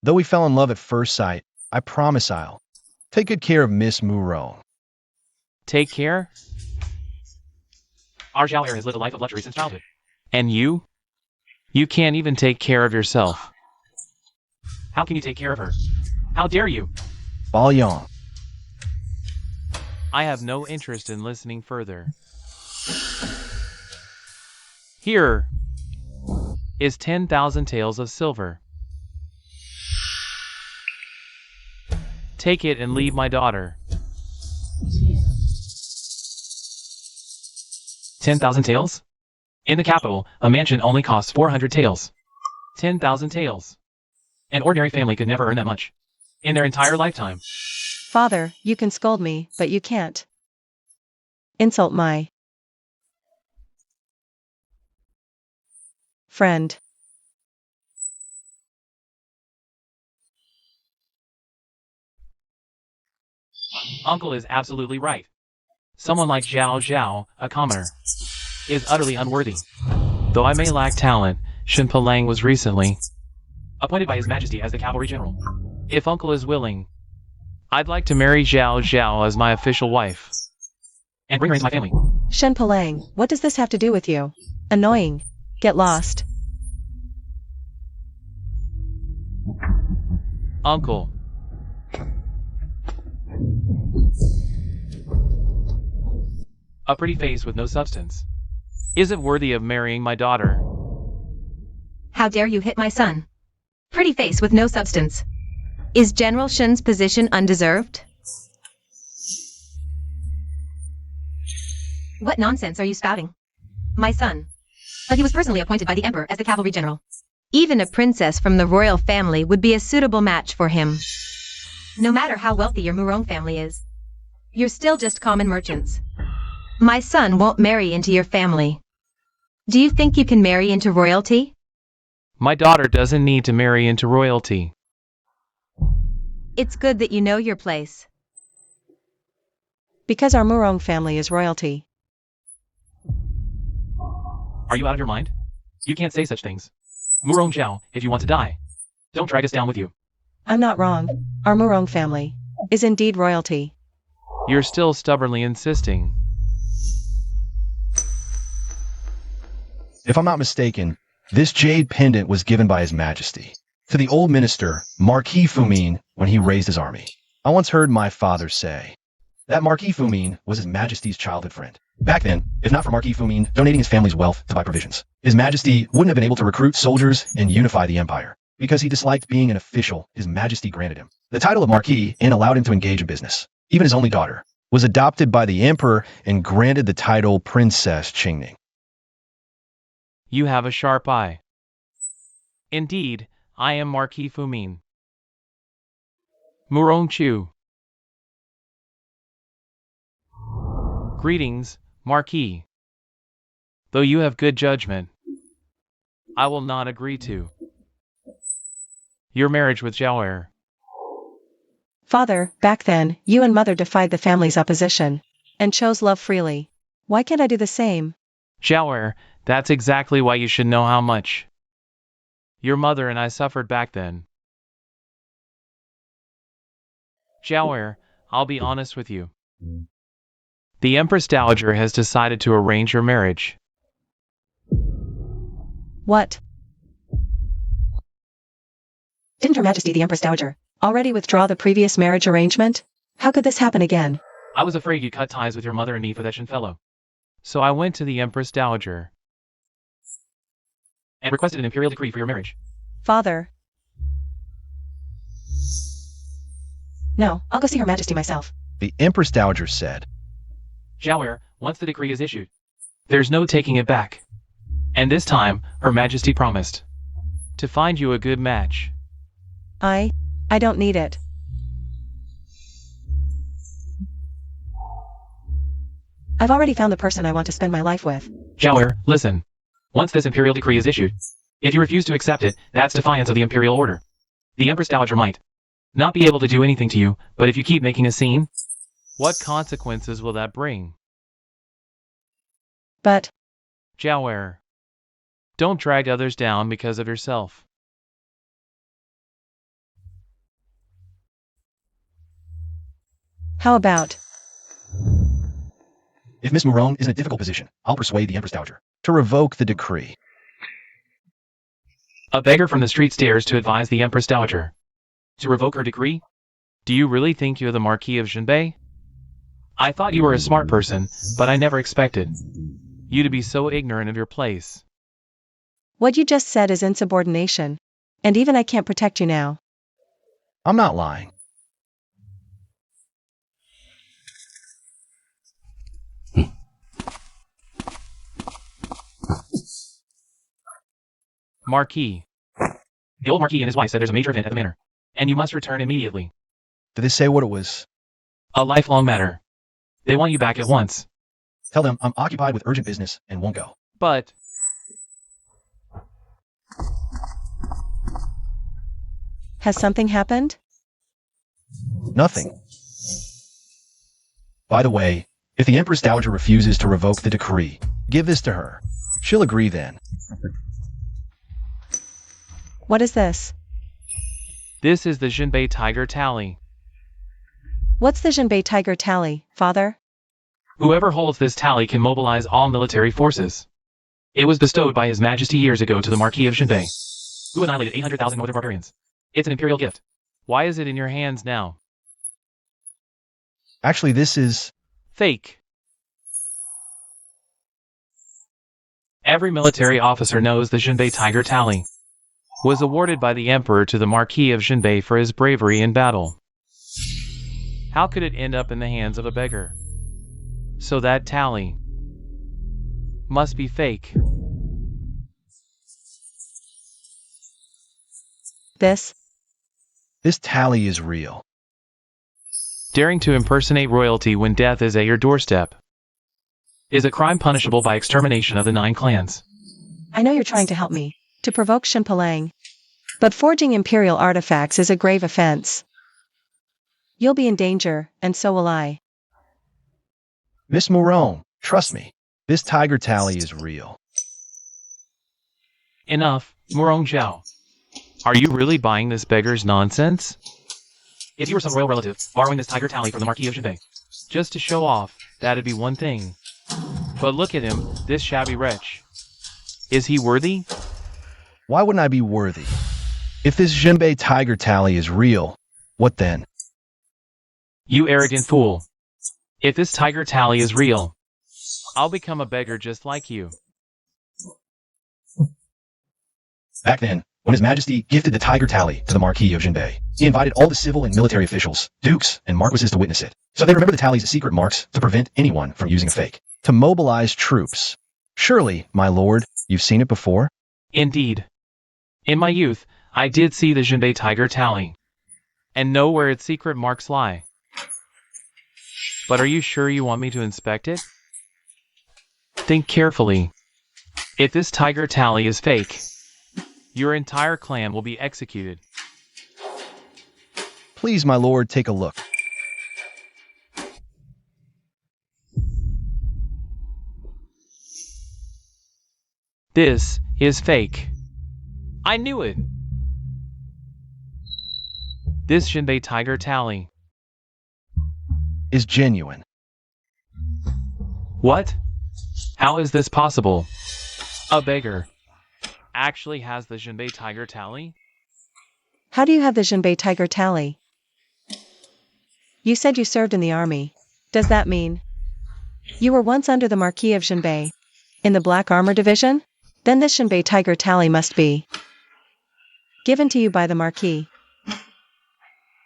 Though we fell in love at first sight, I promise I'll take good care of Miss Murong. Take care? Our Zhao heir has lived a life of luxury since childhood. And you? You can't even take care of yourself. How can you take care of her? How dare you? Bao Yang. I have no interest in listening further. Here is 10,000 taels of silver. Take it and leave my daughter. 10,000 taels? In the capital, a mansion only costs 400 taels. 10,000 taels. An ordinary family could never earn that much in their entire lifetime. Father, you can scold me, but you can't insult my friend. Uncle is absolutely right. Someone like Zhao Zhao, a commoner, is utterly unworthy. Though I may lack talent, Shin Palang was recently appointed by His Majesty as the cavalry general. If Uncle is willing, I'd like to marry Zhao Zhao as my official wife and bring her into my family. Shin Palang, what does this have to do with you? Annoying. Get lost. Uncle. A pretty face with no substance isn't worthy of marrying my daughter. How dare you hit my son? Pretty face with no substance. Is General Shin's position undeserved? What nonsense are you spouting? My son. But he was personally appointed by the Emperor as the cavalry general. Even a princess from the royal family would be a suitable match for him. No matter how wealthy your Murong family is, you're still just common merchants. My son won't marry into your family. Do you think you can marry into royalty? My daughter doesn't need to marry into royalty. It's good that you know your place. Because our Murong family is royalty. Are you out of your mind? You can't say such things. Murong Zhao, if you want to die, don't drag us down with you. I'm not wrong. Our Murong family is indeed royalty. You're still stubbornly insisting. If I'm not mistaken, this jade pendant was given by His Majesty to the old minister, Marquis Fumin, when he raised his army. I once heard my father say that Marquis Fumin was His Majesty's childhood friend. Back then, if not for Marquis Fumin donating his family's wealth to buy provisions, His Majesty wouldn't have been able to recruit soldiers and unify the empire. Because he disliked being an official, His Majesty granted him the title of Marquis and allowed him to engage in business. Even his only daughter was adopted by the Emperor and granted the title Princess Qingning. You have a sharp eye. Indeed, I am Marquis Fumin. Murong Chu. Greetings, Marquis. Though you have good judgment, I will not agree to your marriage with Zhao heir. Father, back then, you and Mother defied the family's opposition and chose love freely. Why can't I do the same? Zhao heir, That's exactly why you should know how much your mother and I suffered back then. Jiaoer, I'll be honest with you. The Empress Dowager has decided to arrange your marriage. What? Didn't Her Majesty the Empress Dowager already withdraw the previous marriage arrangement? How could this happen again? I was afraid you'd cut ties with your mother and me for that Shin fellow. So I went to the Empress Dowager and requested an imperial decree for your marriage. Father. No, I'll go see Her Majesty myself. The Empress Dowager said, Jiaoer, once the decree is issued, there's no taking it back. And this time, Her Majesty promised to find you a good match. I don't need it. I've already found the person I want to spend my life with. Jiaoer, listen. Once this imperial decree is issued, if you refuse to accept it, that's defiance of the imperial order. The Empress Dowager might not be able to do anything to you, but if you keep making a scene, what consequences will that bring? But Jiaoer, don't drag others down because of yourself. how about... if Miss Morone is in a difficult position, I'll persuade the Empress Dowager to revoke the decree. A beggar from the street dares to advise the Empress Dowager to revoke her decree? Do you really think you're the Marquis of Jinbei? I thought you were a smart person, but I never expected you to be so ignorant of your place. What you just said is insubordination. And even I can't protect you now. I'm not lying. Marquis. The old Marquis and his wife said there's a major event at the manor, and you must return immediately. Did they say what it was? A lifelong matter. They want you back at once. Tell them I'm occupied with urgent business and won't go. But Has something happened? Nothing. By the way, if the Empress Dowager refuses to revoke the decree, give this to her. She'll agree then. What is this? this is the Jinbei Tiger Tally. What's the Jinbei Tiger Tally, Father? Whoever holds this tally can mobilize all military forces. It was bestowed by His Majesty years ago to the Marquis of Jinbei, who annihilated 800,000 northern barbarians. It's an imperial gift. Why is it in your hands now? Actually, this is... Fake. Every military officer knows the Jinbei Tiger Tally was awarded by the Emperor to the Marquis of Jinbei for his bravery in battle. How could it end up in the hands of a beggar? So that tally must be fake. This tally is real. Daring to impersonate royalty when death is at your doorstep is a crime punishable by extermination of the 9 clans. I know you're trying to help me, to provoke Shinpalang. But forging imperial artifacts is a grave offense. You'll be in danger, and so will I. Miss Morone, trust me, this tiger tally is real. Enough, Morong Zhao. Are you really buying this beggar's nonsense? If you were some royal relative, borrowing this tiger tally from the Marquis of Jinbei, just to show off, that'd be one thing. But look at him, this shabby wretch. Is he worthy? Why wouldn't I be worthy? If this Jinbei tiger tally is real, what then? You arrogant fool. If this tiger tally is real, I'll become a beggar just like you. Back then, when His Majesty gifted the tiger tally to the Marquis of Jinbei, he invited all the civil and military officials, dukes, and marquises to witness it, so they remember the tally's secret marks to prevent anyone from using a fake. To mobilize troops. Surely, my lord, you've seen it before? Indeed. In my youth, I did see the Jinbei Tiger Tally, and know where its secret marks lie. But are you sure you want me to inspect it? Think carefully. If this Tiger Tally is fake, your entire clan will be executed. Please, my lord, take a look. This is fake. I knew it. This Shinbei tiger tally. Is genuine. What? How is this possible? A beggar actually has the Shinbei tiger tally? How do you have the Jinbei tiger tally? You said you served in the army. Does that mean you were once under the Marquis of Jinbei in the Black Armor Division? Then this Jinbei tiger tally must be given to you by the Marquis.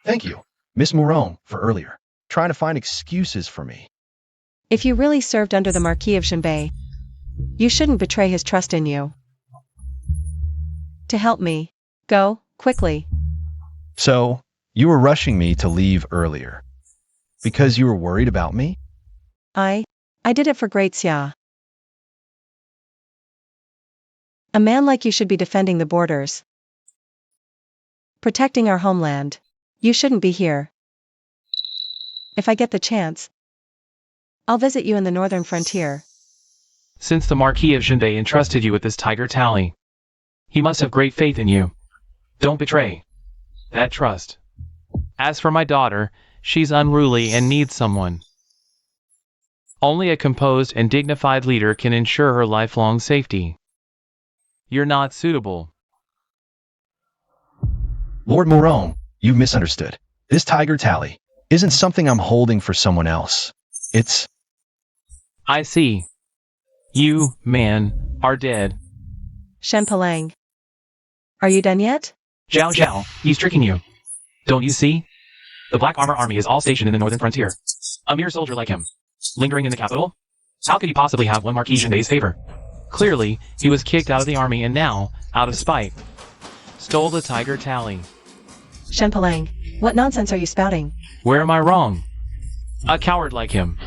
Thank you, Miss Moron, for earlier. Trying to find excuses for me. If you really served under the Marquis of Jinbei, you shouldn't betray his trust in you. To help me, go, quickly. So, you were rushing me to leave earlier. Because you were worried about me? I did it for Great Xia. A man like you should be defending the borders. Protecting our homeland. You shouldn't be here. If I get the chance, I'll visit you in the northern frontier. Since the Marquis of Jinbei entrusted you with this tiger tally, he must have great faith in you. Don't betray that trust. As for my daughter, she's unruly and needs someone. Only a composed and dignified leader can ensure her lifelong safety. You're not suitable. Lord Moron, you've misunderstood. This tiger tally isn't something I'm holding for someone else. It's... I see. You, man, are dead. Shen Palang. Are you done yet? Zhao Zhao, he's tricking you. Don't you see? The Black Armor Army is all stationed in the northern frontier. A mere soldier like him, lingering in the capital? How could he possibly have one Marquis Jinbei's favor? Clearly, he was kicked out of the army and now, out of spite, stole the tiger tally. Shen Palang, what nonsense are you spouting? Where am I wrong? A coward like him.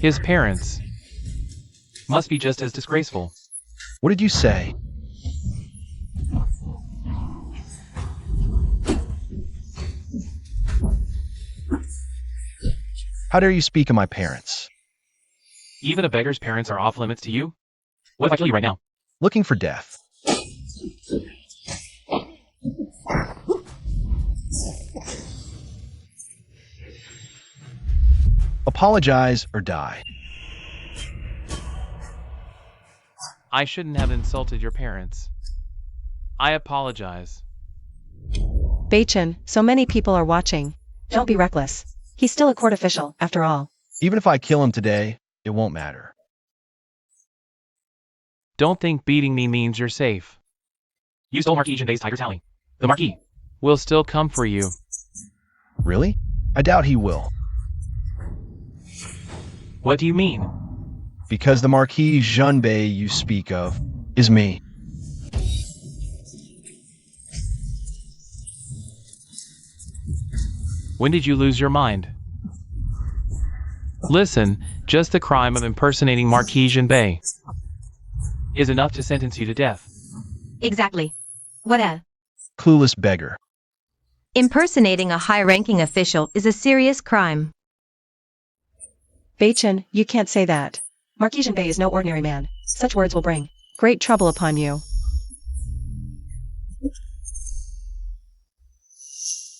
His parents must be just as disgraceful. What did you say? How dare you speak of my parents? Even a beggar's parents are off limits to you? What if I kill you right now? Looking for death. Apologize or die. I shouldn't have insulted your parents. I apologize. Beichen, so many people are watching. Don't be reckless. He's still a court official, after all. Even if I kill him today, it won't matter. Don't think beating me means you're safe. You stole Marquis Jinbei's tiger tally. The Marquis will still come for you. Really? I doubt he will. What do you mean? Because the Marquis Jinbei you speak of is me. When did you lose your mind? Listen, just the crime of impersonating Marquis Jinbei is enough to sentence you to death. Exactly. What a... Clueless beggar. Impersonating a high-ranking official is a serious crime. Beichen, you can't say that. Marquis Jinbei is no ordinary man. Such words will bring great trouble upon you.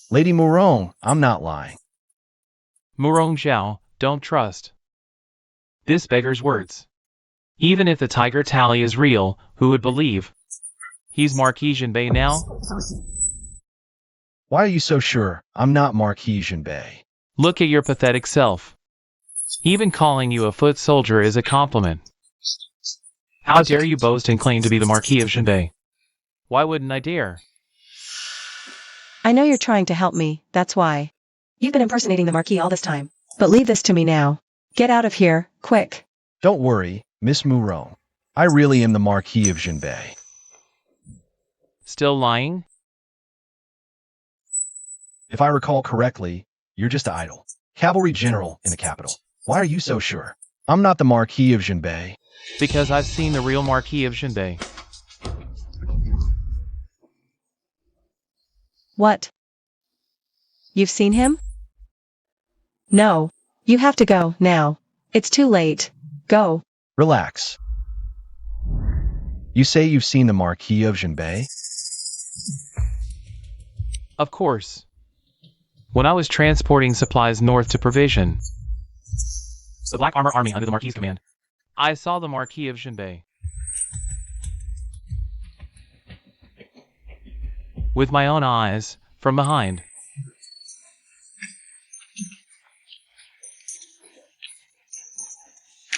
Lady Moron, I'm not lying. Murong Zhao, don't trust this beggar's words. Even if the tiger tally is real, who would believe he's Marquis Jinbei now? Why are you so sure I'm not Marquis Jinbei? Look at your pathetic self. Even calling you a foot soldier is a compliment. How dare you boast and claim to be the Marquis of Jinbei? Why wouldn't I dare? I know you're trying to help me, that's why. You've been impersonating the Marquis all this time. But leave this to me now. Get out of here, quick. Don't worry, Miss Moron. I really am the Marquis of Jinbei. Still lying? If I recall correctly, you're just idle. Cavalry general in the capital. Why are you so sure? I'm not the Marquis of Jinbei. Because I've seen the real Marquis of Jinbei. What? You've seen him? No. You have to go, now. It's too late. Go. Relax. You say you've seen the Marquis of Jinbei? Of course. When I was transporting supplies north to Provision, the Black Armor Army under the Marquis' command, I saw the Marquis of Jinbei. With my own eyes, from behind.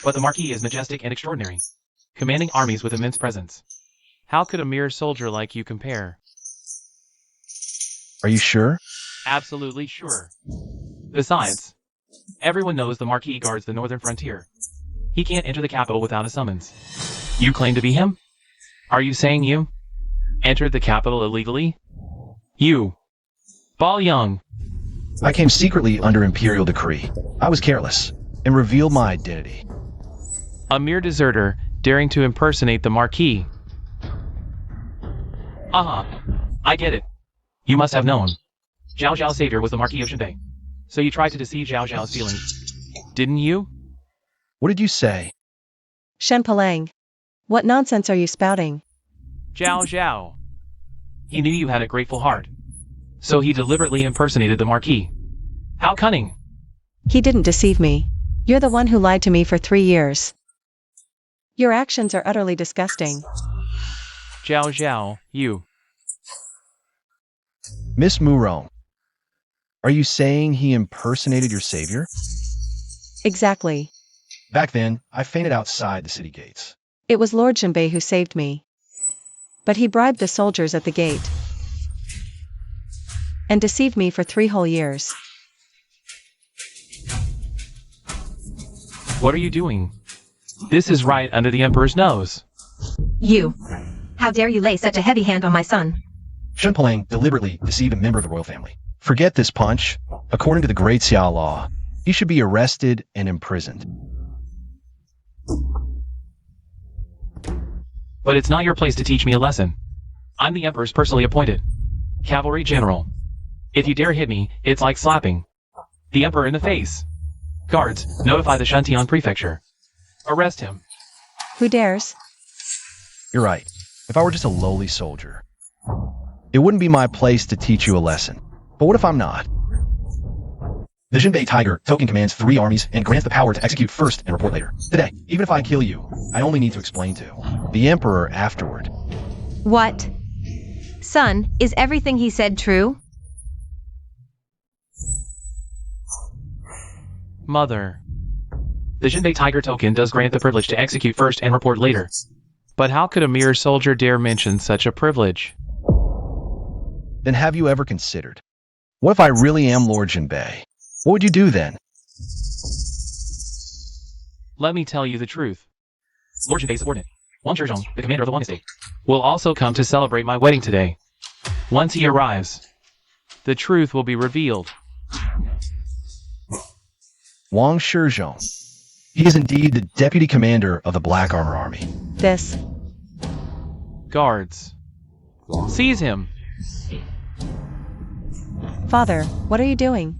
But the Marquis is majestic and extraordinary, commanding armies with immense presence. How could a mere soldier like you compare? Are you sure? Absolutely sure. Besides, everyone knows the Marquis guards the northern frontier. He can't enter the capital without a summons. You claim to be him? Are you saying you entered the capital illegally? You, Bal Young. I came secretly under imperial decree. I was careless and revealed my identity. A mere deserter, daring to impersonate the Marquis. Aha, I get it. You must have known. Zhao Zhao's savior was the Marquis of Jinbei. So you tried to deceive Zhao Zhao's feelings, didn't you? What did you say? Shen Palang. What nonsense are you spouting? Zhao Zhao. He knew you had a grateful heart. So he deliberately impersonated the Marquis. How cunning. He didn't deceive me. You're the one who lied to me for 3 years. Your actions are utterly disgusting. Zhao Zhao, you. Miss Murong, are you saying he impersonated your savior? Exactly. Back then, I fainted outside the city gates. It was Lord Jinbei who saved me. But he bribed the soldiers at the gate and deceived me for 3 whole years. What are you doing? This is right under the Emperor's nose. You. How dare you lay such a heavy hand on my son? Shen Palang deliberately deceived a member of the royal family. Forget this punch. According to the Great Xia law, he should be arrested and imprisoned. But it's not your place to teach me a lesson. I'm the Emperor's personally appointed cavalry general. If you dare hit me, it's like slapping the Emperor in the face. Guards, notify the Shuntian prefecture. Arrest him. Who dares? You're right. If I were just a lowly soldier, it wouldn't be my place to teach you a lesson. But what if I'm not? The Jinbei Tiger token commands 3 armies and grants the power to execute first and report later. Today, even if I kill you, I only need to explain to the Emperor afterward. What? Son, is everything he said true? Mother. The Jinbei Tiger token does grant the privilege to execute first and report later. But how could a mere soldier dare mention such a privilege? Then have you ever considered, what if I really am Lord Jinbei? What would you do then? Let me tell you the truth. Lord Jinbei's subordinate, Wang Zhizhong, the commander of the Wang estate, will also come to celebrate my wedding today. Once he arrives, the truth will be revealed. Wang Zhizhong. He is indeed the deputy commander of the Black Armor Army. This. Guards. Seize him. Father, what are you doing?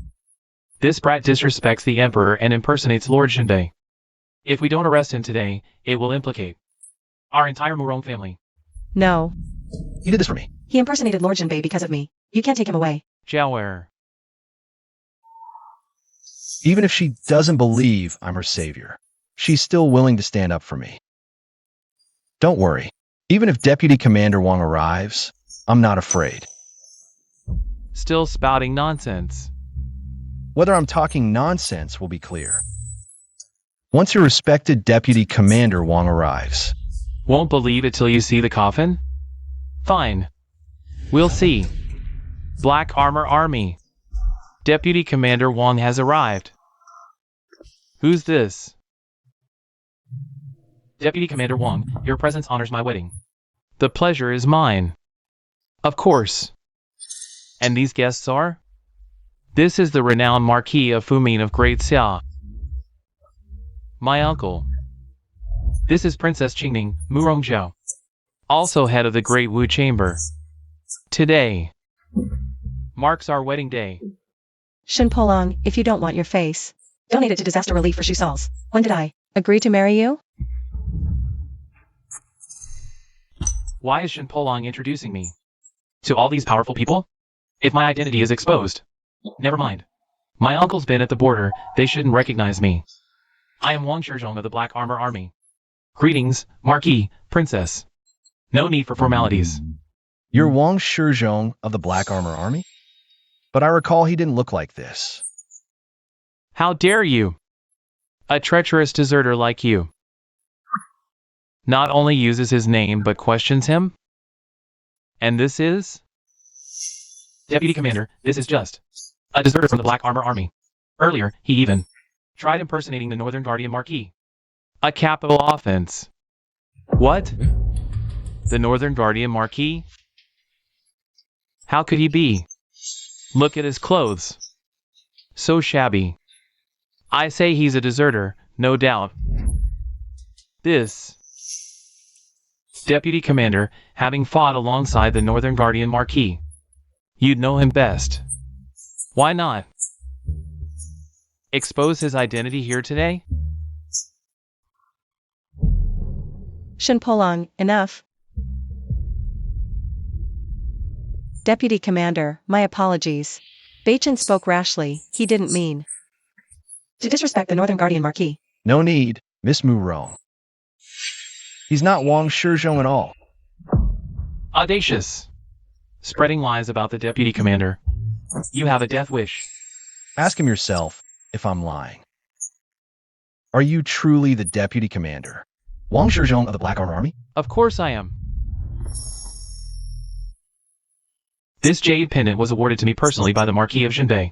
This brat disrespects the Emperor and impersonates Lord Jinbei. If we don't arrest him today, it will implicate our entire Murong family. No. He did this for me. He impersonated Lord Jinbei because of me. You can't take him away. Jiaoer. Even if she doesn't believe I'm her savior, she's still willing to stand up for me. Don't worry. Even if Deputy Commander Wang arrives, I'm not afraid. Still spouting nonsense. Whether I'm talking nonsense will be clear once your respected Deputy Commander Wang arrives. Won't believe it till you see the coffin? Fine. We'll see. Black Armor Army. Deputy Commander Wang has arrived. Who's this? Deputy Commander Wang, your presence honors my wedding. The pleasure is mine. Of course. And these guests are? This is the renowned Marquis of Fumin of Great Xia. My uncle. This is Princess Qingning, Murong Zhao, also head of the Great Wu Chamber. Today marks our wedding day. Shen Polong, if you don't want your face, donate it to disaster relief for Shusals. When did I agree to marry you? Why is Shin Polong introducing me to all these powerful people? If my identity is exposed, never mind. My uncle's been at the border, they shouldn't recognize me. I am Wang Shizhong of the Black Armor Army. Greetings, Marquis, Princess. No need for formalities. You're Wang Shizhong of the Black Armor Army? But I recall he didn't look like this. How dare you? A treacherous deserter like you not only uses his name but questions him? And this is? Deputy Commander, this is just a deserter from the Black Armor Army. Earlier, he even tried impersonating the Northern Guardian Marquis. A capital offense. What? The Northern Guardian Marquis? How could he be? Look at his clothes. So shabby. I say he's a deserter, no doubt. This Deputy Commander, having fought alongside the Northern Guardian Marquis. You'd know him best. Why not expose his identity here today? Shin Polong, enough. Deputy Commander, my apologies. Bachin spoke rashly, he didn't mean to disrespect the Northern Guardian Marquis. No need, Miss Murong. He's not Wang Shizhong at all. Audacious. Spreading lies about the Deputy Commander. You have a death wish. Ask him yourself if I'm lying. Are you truly the Deputy Commander, Wang Shizhong of the Black Armor Army? Of course I am. This jade pendant was awarded to me personally by the Marquis of Shinbei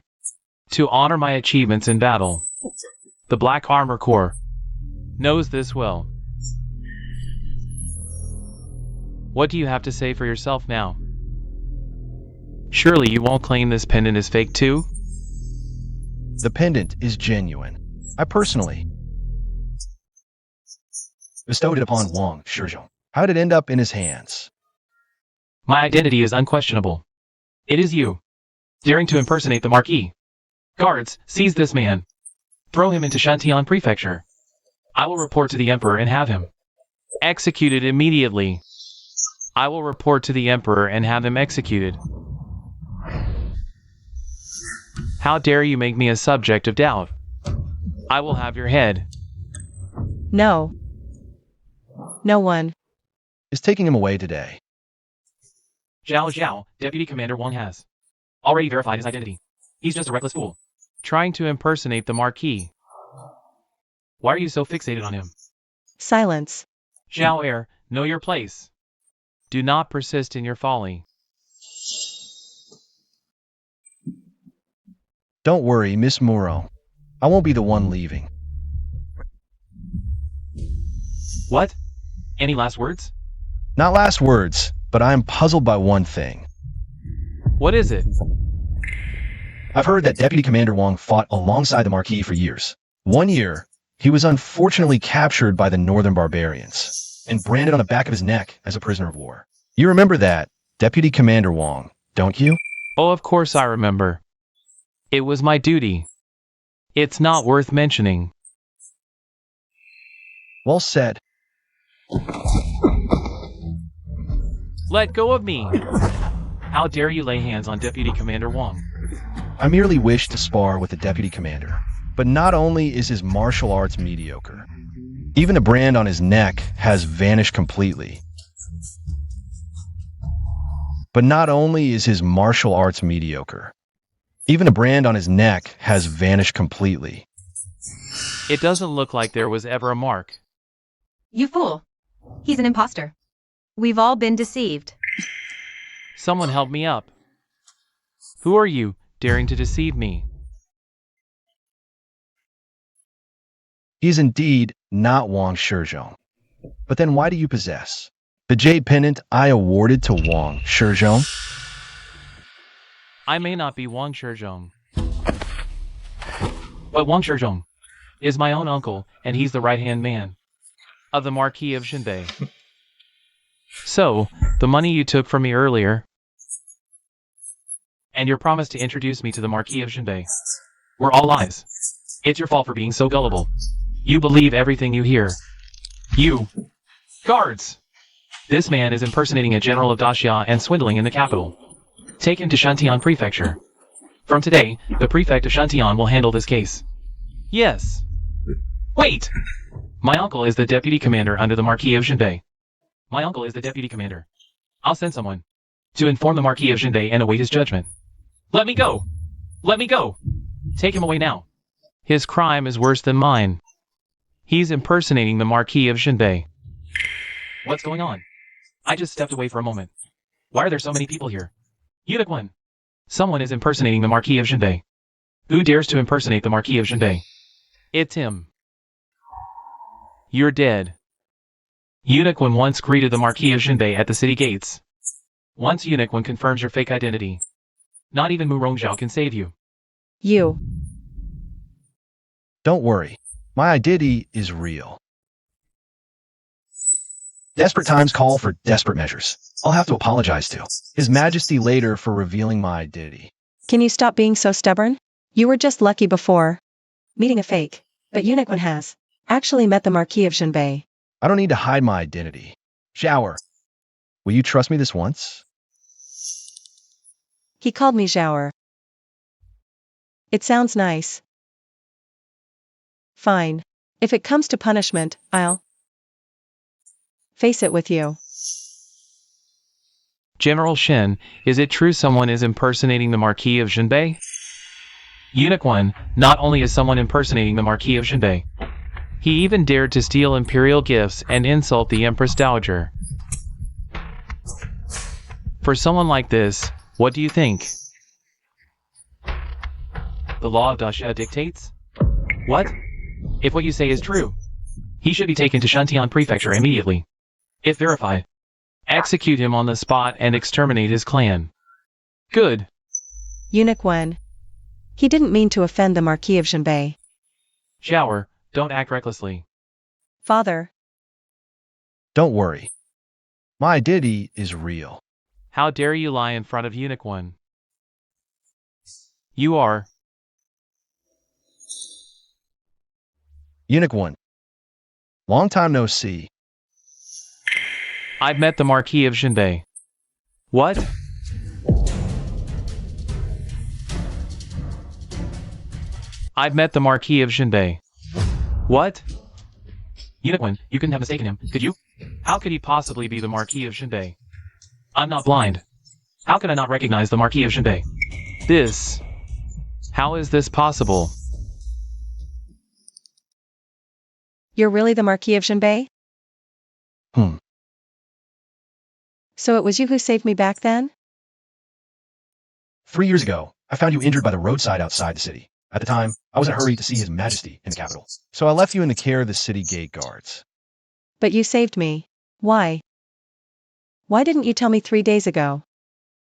to honor my achievements in battle. The Black Armor Corps knows this well. What do you have to say for yourself now? Surely you won't claim this pendant is fake too? The pendant is genuine. I personally bestowed it upon Wang Shizhong. How did it end up in his hands? My identity is unquestionable. It is you, daring to impersonate the Marquis. Guards, seize this man. Throw him into Shantian Prefecture. I will report to the Emperor and have him executed immediately. I will report to the Emperor and have him executed. How dare you make me a subject of doubt? I will have your head. No. No one Is taking him away today. Zhao Zhao, Deputy Commander Wang has already verified his identity. He's just a reckless fool, trying to impersonate the Marquis. Why are you so fixated on him? silence. Zhao Heir, know your place. Do not persist in your folly. Don't worry, Miss Murong. I won't be the one leaving. What? Any last words? Not last words, but I am puzzled by one thing. What is it? I've heard that Deputy Commander Wang fought alongside the Marquis for years. 1 year, he was unfortunately captured by the Northern Barbarians and branded on the back of his neck as a prisoner of war. You remember that, Deputy Commander Wang, don't you? Oh, of course I remember. It was my duty. It's not worth mentioning. Well said. Let go of me! How dare you lay hands on Deputy Commander Wang? I merely wish to spar with the Deputy Commander. But not only is his martial arts mediocre, even the brand on his neck has vanished completely. But not only is his martial arts mediocre, even the brand on his neck has vanished completely. It doesn't look like there was ever a mark. You fool. He's an imposter. We've all been deceived. Someone help me up. Who are you, daring to deceive me? He is indeed not Wang Shizhong. But then why do you possess the jade pendant I awarded to Wang Shizhong? I may not be Wang Shizhong, but Wang Shizhong is my own uncle, and he's the right-hand man of the Marquis of Shinbei. So, the money you took from me earlier, and your promise to introduce me to the Marquis of Shinbei, were all lies. It's your fault for being so gullible. You believe everything you hear. You, guards, This man is impersonating a general of Daxia and swindling in the capital. Take him to Shantian Prefecture. From today, the prefect of Shantian will handle this case. Yes. Wait! My uncle is the deputy commander under the Marquis of Jinbei. My uncle is the deputy commander. I'll send someone to inform the Marquis of Jinbei and await his judgment. Let me go! Let me go! Take him away now. His crime is worse than mine. He's impersonating the Marquis of Jinbei. What's going on? I just stepped away for a moment. Why are there so many people here? Eunuch 1. Someone is impersonating the Marquis of Jinbei. Who dares to impersonate the Marquis of Jinbei? It's him. You're dead. Eunuch 1 once greeted the Marquis of Jinbei at the city gates. Once Eunuch 1 confirms your fake identity, not even Mu Rongzhao can save you. You. Don't worry. My identity is real. Desperate times call for desperate measures. I'll have to apologize to His Majesty later for revealing my identity. Can you stop being so stubborn? You were just lucky before meeting a fake, but Eunuch 1 has actually met the Marquis of Jinbei. I don't need to hide my identity. Shower. Will you trust me this once? He called me Zhaoer. It sounds nice. Fine. If it comes to punishment, I'll face it with you. General Shen, is it true someone is impersonating the Marquis of Jinbei? Eunuch 1, not only is someone impersonating the Marquis of Jinbei, he even dared to steal imperial gifts and insult the Empress Dowager. For someone like this, what do you think? The law of Daxia dictates? What? If what you say is true, he should be taken to Shantian Prefecture immediately. If verified, execute him on the spot and exterminate his clan. Good. Eunuch 1. He didn't mean to offend the Marquis of Jinbei. Zhaoer, don't act recklessly. Father. Don't worry. My identity is real. How dare you lie in front of Eunuch 1? You are. Eunuch 1. Long time no see. I've met the Marquis of Jinbei. What? I've met the Marquis of Jinbei. What? Eunuch 1, you couldn't have mistaken him, could you? How could he possibly be the Marquis of Jinbei? I'm not blind. How could I not recognize the Marquis of Jinbei? This. How is this possible? You're really the Marquis of Jinbei? So it was you who saved me back then? 3 years ago, I found you injured by the roadside outside the city. At the time, I was in a hurry to see His Majesty in the capital. So I left you in the care of the city gate guards. But you saved me. Why? Why didn't you tell me 3 days ago?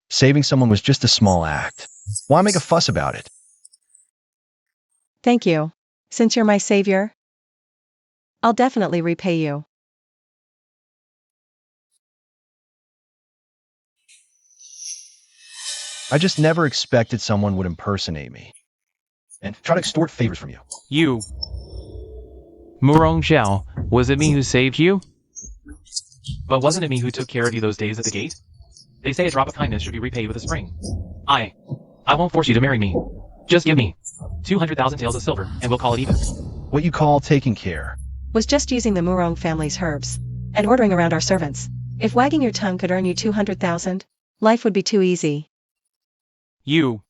Saving someone was just a small act. Why make a fuss about it? Thank you. Since you're my savior, I'll definitely repay you. I just never expected someone would impersonate me and try to extort favors from you. You. Mu Rongzhao, was it me who saved you? But wasn't it me who took care of you those days at the gate? They say a drop of kindness should be repaid with a spring. I won't force you to marry me. Just give me 200,000 taels of silver, and we'll call it even. What you call taking care. Was just using the Murong family's herbs and ordering around our servants. If wagging your tongue could earn you 200,000, life would be too easy. You.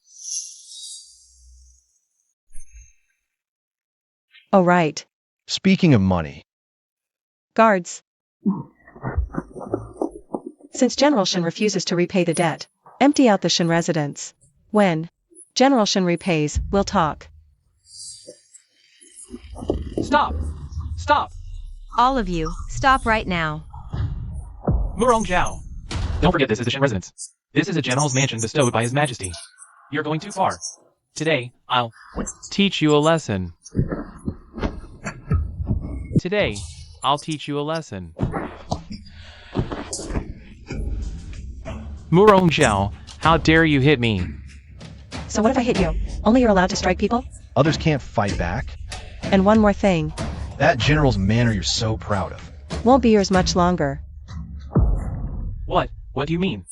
Oh right. Speaking of money. Guards. Since General Shen refuses to repay the debt, empty out the Shen residence. When General Shen repays, we'll talk. Stop! Stop! All of you, stop right now. Mu Rongzhao. Don't forget this is the Shen residence. This is a general's mansion bestowed by His Majesty. You're going too far. Today, I'll teach you a lesson. Today, I'll teach you a lesson. Mu Rongzhao, how dare you hit me? So what if I hit you? Only you're allowed to strike people? Others can't fight back. And one more thing. That general's manner you're so proud of. Won't be yours much longer. What do you mean?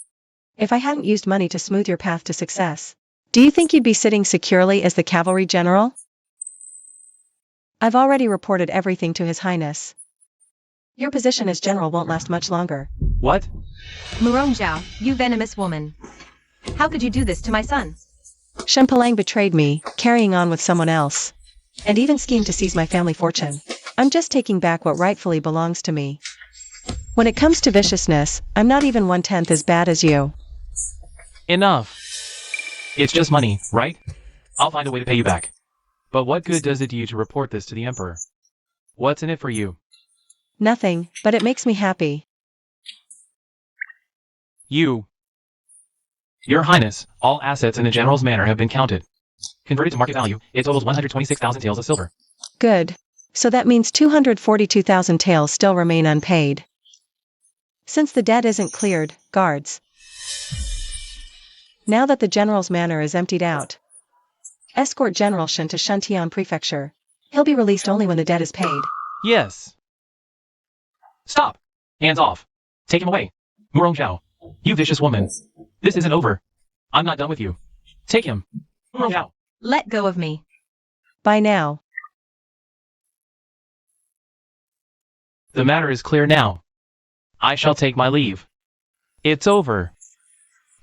If I hadn't used money to smooth your path to success, do you think you'd be sitting securely as the cavalry general? I've already reported everything to His Highness. Your position as general won't last much longer. What? Murong Zhao, you venomous woman. How could you do this to my son? Shen Palang betrayed me, carrying on with someone else. And even schemed to seize my family fortune. I'm just taking back what rightfully belongs to me. When it comes to viciousness, I'm not even 1/10 as bad as you. Enough. It's just money, right? I'll find a way to pay you back. But what good does it do you to report this to the Emperor? What's in it for you? Nothing, but it makes me happy. Your Highness, all assets in the General's manor have been counted. Converted to market value, it totals 126,000 taels of silver. Good. So that means 242,000 taels still remain unpaid. Since the debt isn't cleared, guards. Now that the General's manor is emptied out, escort General Shen to Shuntian Prefecture. He'll be released only when the debt is paid. Yes. Stop! Hands off. Take him away. Murong Zhao. You vicious woman. This isn't over. I'm not done with you. Take him. Murong Zhao. Let go of me. By now. The matter is clear now. I shall take my leave. It's over.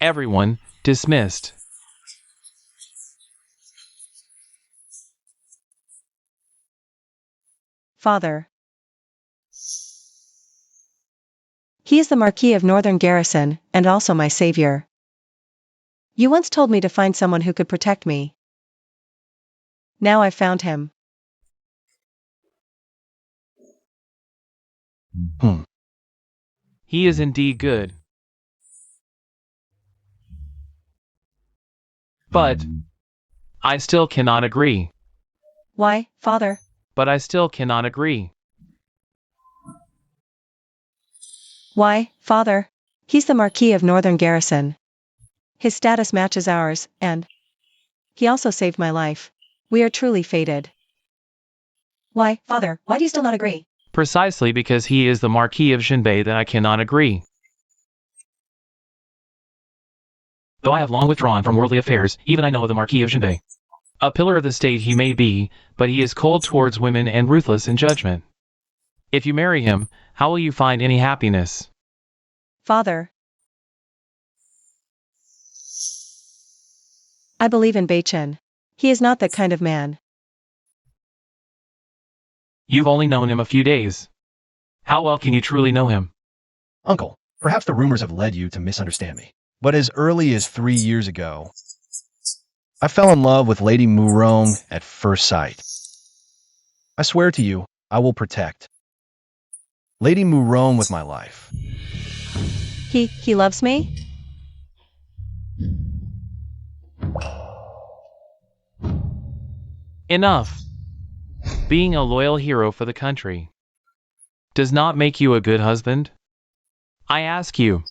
Everyone dismissed. Father. He is the Marquis of Northern Garrison, and also my savior. You once told me to find someone who could protect me. Now I've found him. He is indeed good. But I still cannot agree. Why, Father? But I still cannot agree. Why, Father? He's the Marquis of Northern Garrison. His status matches ours, and he also saved my life. We are truly fated. Why, Father, why do you still not agree? Precisely because he is the Marquis of Jinbei that I cannot agree. Though I have long withdrawn from worldly affairs, even I know of the Marquis of Jinbei. A pillar of the state he may be, but he is cold towards women and ruthless in judgment. If you marry him, how will you find any happiness? Father. I believe in Beichen. He is not that kind of man. You've only known him a few days. How well can you truly know him? Uncle, perhaps the rumors have led you to misunderstand me. But as early as 3 years ago, I fell in love with Lady Murong at first sight. I swear to you, I will protect Lady Murong with my life. He loves me? Enough. Being a loyal hero for the country does not make you a good husband. I ask you,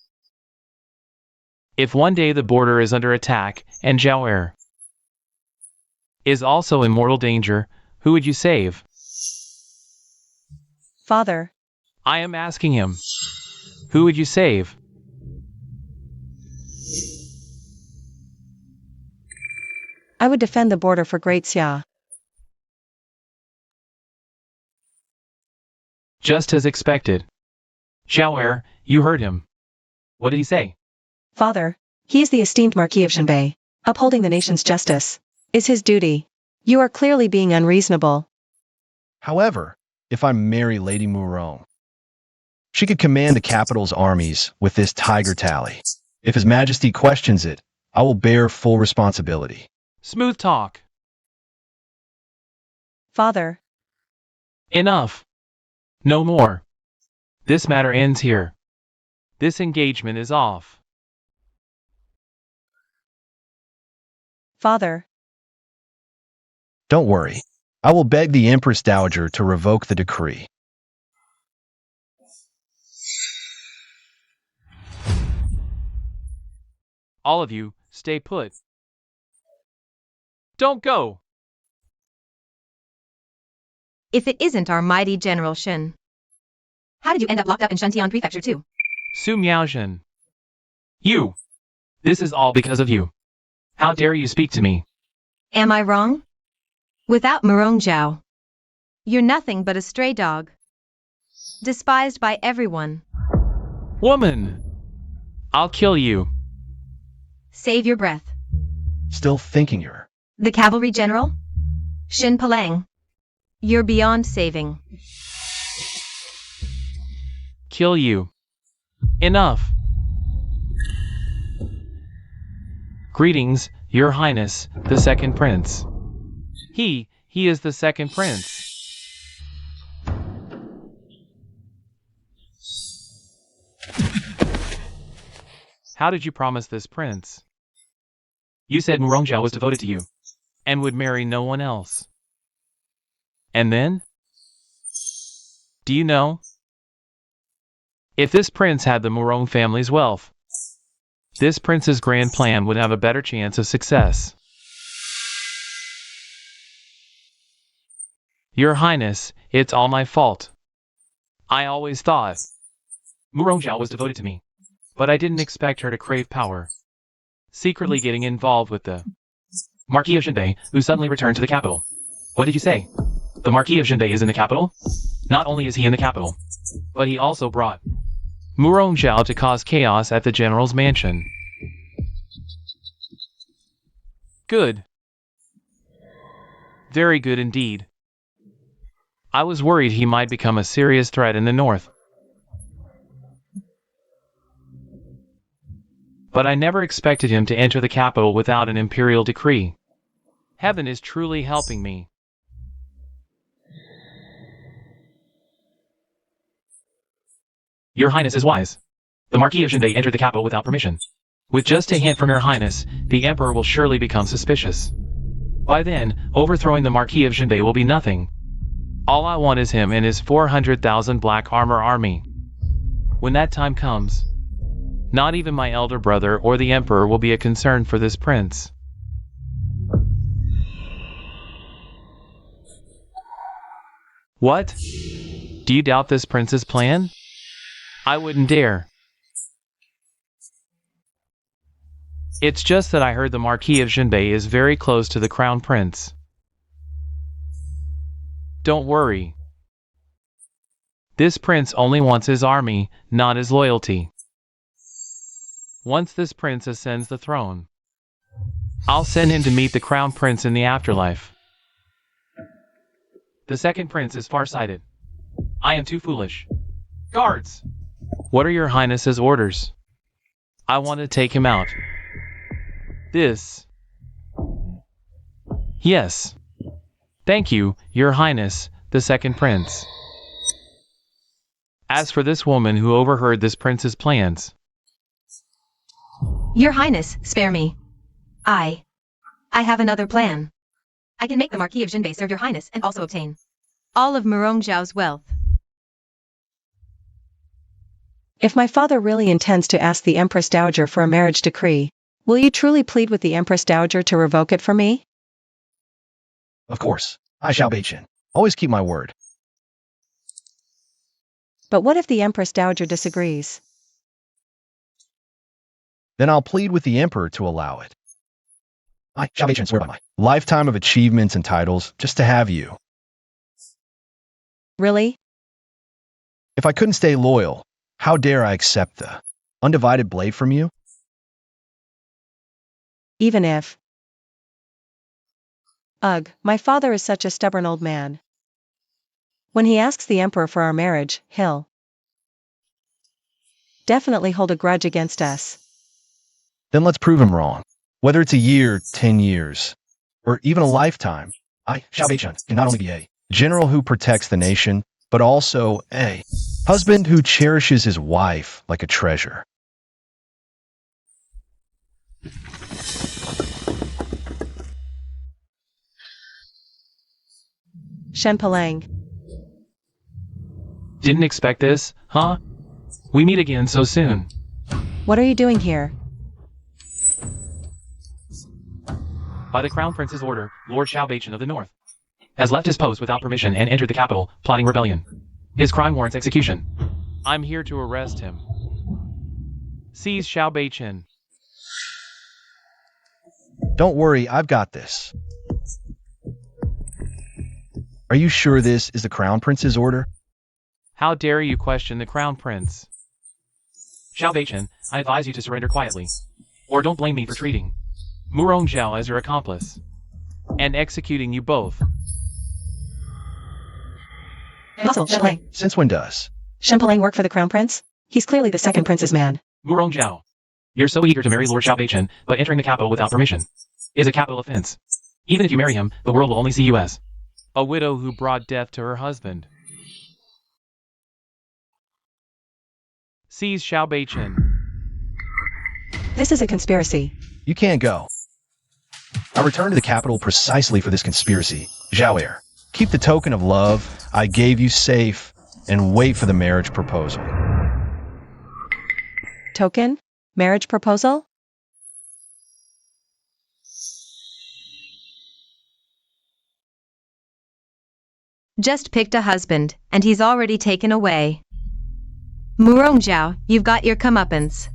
if one day the border is under attack and Zhao is also in mortal danger, who would you save? Father. I am asking him, who would you save? I would defend the border for Great Xia. Just as expected. Zhao, you heard him. What did he say? Father, he is the esteemed Marquis of Jinbei. Upholding the nation's justice is his duty. You are clearly being unreasonable. However, if I marry Lady Murong, she could command the capital's armies with this tiger tally. If His Majesty questions it, I will bear full responsibility. Smooth talk. Father. Enough. No more. This matter ends here. This engagement is off. Father. Don't worry. I will beg the Empress Dowager to revoke the decree. All of you, stay put. Don't go! If it isn't our mighty General Shen. How did you end up locked up in Shuntian Prefecture too? Su Miaojin. You! This is all because of you. How dare you speak to me? Am I wrong? Without Murongjiao, you're nothing but a stray dog. Despised by everyone. Woman! I'll kill you. Save your breath. Still thinking you're... The cavalry general? Shin Palang. You're beyond saving. Kill you. Enough. Greetings, Your Highness, the second prince. He is the second prince. How did you promise this prince? You said Murongjiao was devoted to you, and would marry no one else. And then? Do you know? If this prince had the Murong family's wealth, this prince's grand plan would have a better chance of success. Your Highness, it's all my fault. I always thought Murongjiao was devoted to me, but I didn't expect her to crave power, secretly getting involved with the Marquis of Jinbei, who suddenly returned to the capital. What did you say? The Marquis of Jinbei is in the capital? Not only is he in the capital, but he also brought Murongjiao to cause chaos at the general's mansion. Good. Very good indeed. I was worried he might become a serious threat in the north. But I never expected him to enter the capital without an imperial decree. Heaven is truly helping me. Your Highness is wise. The Marquis of Jinbei entered the capital without permission. With just a hint from Your Highness, the Emperor will surely become suspicious. By then, overthrowing the Marquis of Jinbei will be nothing. All I want is him and his 400,000 black armor army. When that time comes, not even my elder brother or the Emperor will be a concern for this prince. What? Do you doubt this prince's plan? I wouldn't dare. It's just that I heard the Marquis of Jinbei is very close to the Crown Prince. Don't worry. This prince only wants his army, not his loyalty. Once this prince ascends the throne, I'll send him to meet the Crown Prince in the afterlife. The second prince is farsighted. I am too foolish. Guards! What are Your Highness's orders? I want to take him out. This. Yes. Thank you, Your Highness, the second prince. As for this woman who overheard this prince's plans. Your Highness, spare me. I have another plan. I can make the Marquis of Jinbei serve Your Highness and also obtain all of Murongjiao's wealth. If my father really intends to ask the Empress Dowager for a marriage decree, will you truly plead with the Empress Dowager to revoke it for me? Of course. I shall Beichin. Always keep my word. But what if the Empress Dowager disagrees? Then I'll plead with the Emperor to allow it. I shall Beichin swear by my lifetime of achievements and titles just to have you. Really? If I couldn't stay loyal, how dare I accept the undivided blade from you? Even if... Ugh, my father is such a stubborn old man. When he asks the Emperor for our marriage, he'll definitely hold a grudge against us. Then let's prove him wrong. Whether it's a year, 10 years, or even a lifetime, I, Xiao Beichan, can not only be a general who protects the nation, but also a husband who cherishes his wife like a treasure. Shen Palang. Didn't expect this, huh? We meet again so soon. What are you doing here? By the Crown Prince's order, Lord Xiao Beichin of the North has left his post without permission and entered the capital, plotting rebellion. His crime warrants execution. I'm here to arrest him. Seize Xiao Beichen. Don't worry, I've got this. Are you sure this is the Crown Prince's order? How dare you question the Crown Prince? Xiao Beichen, I advise you to surrender quietly. Or don't blame me for treating Murong Zhao as your accomplice. And executing you both. Impossible, Shenpelang. Since when does? Shenpelang work for the Crown Prince? He's clearly the second prince's man. Murong Zhao. You're so eager to marry Lord Xiao Beichen, but entering the capital without permission is a capital offense. Even if you marry him, the world will only see you as a widow who brought death to her husband. Seize Xiao Beichen. This is a conspiracy. You can't go. I returned to the capital precisely for this conspiracy. Zhao Heir, keep the token of love I gave you safe and wait for the marriage proposal. Token? Marriage proposal? Just picked a husband, and he's already taken away. Murong Zhao, you've got your comeuppance.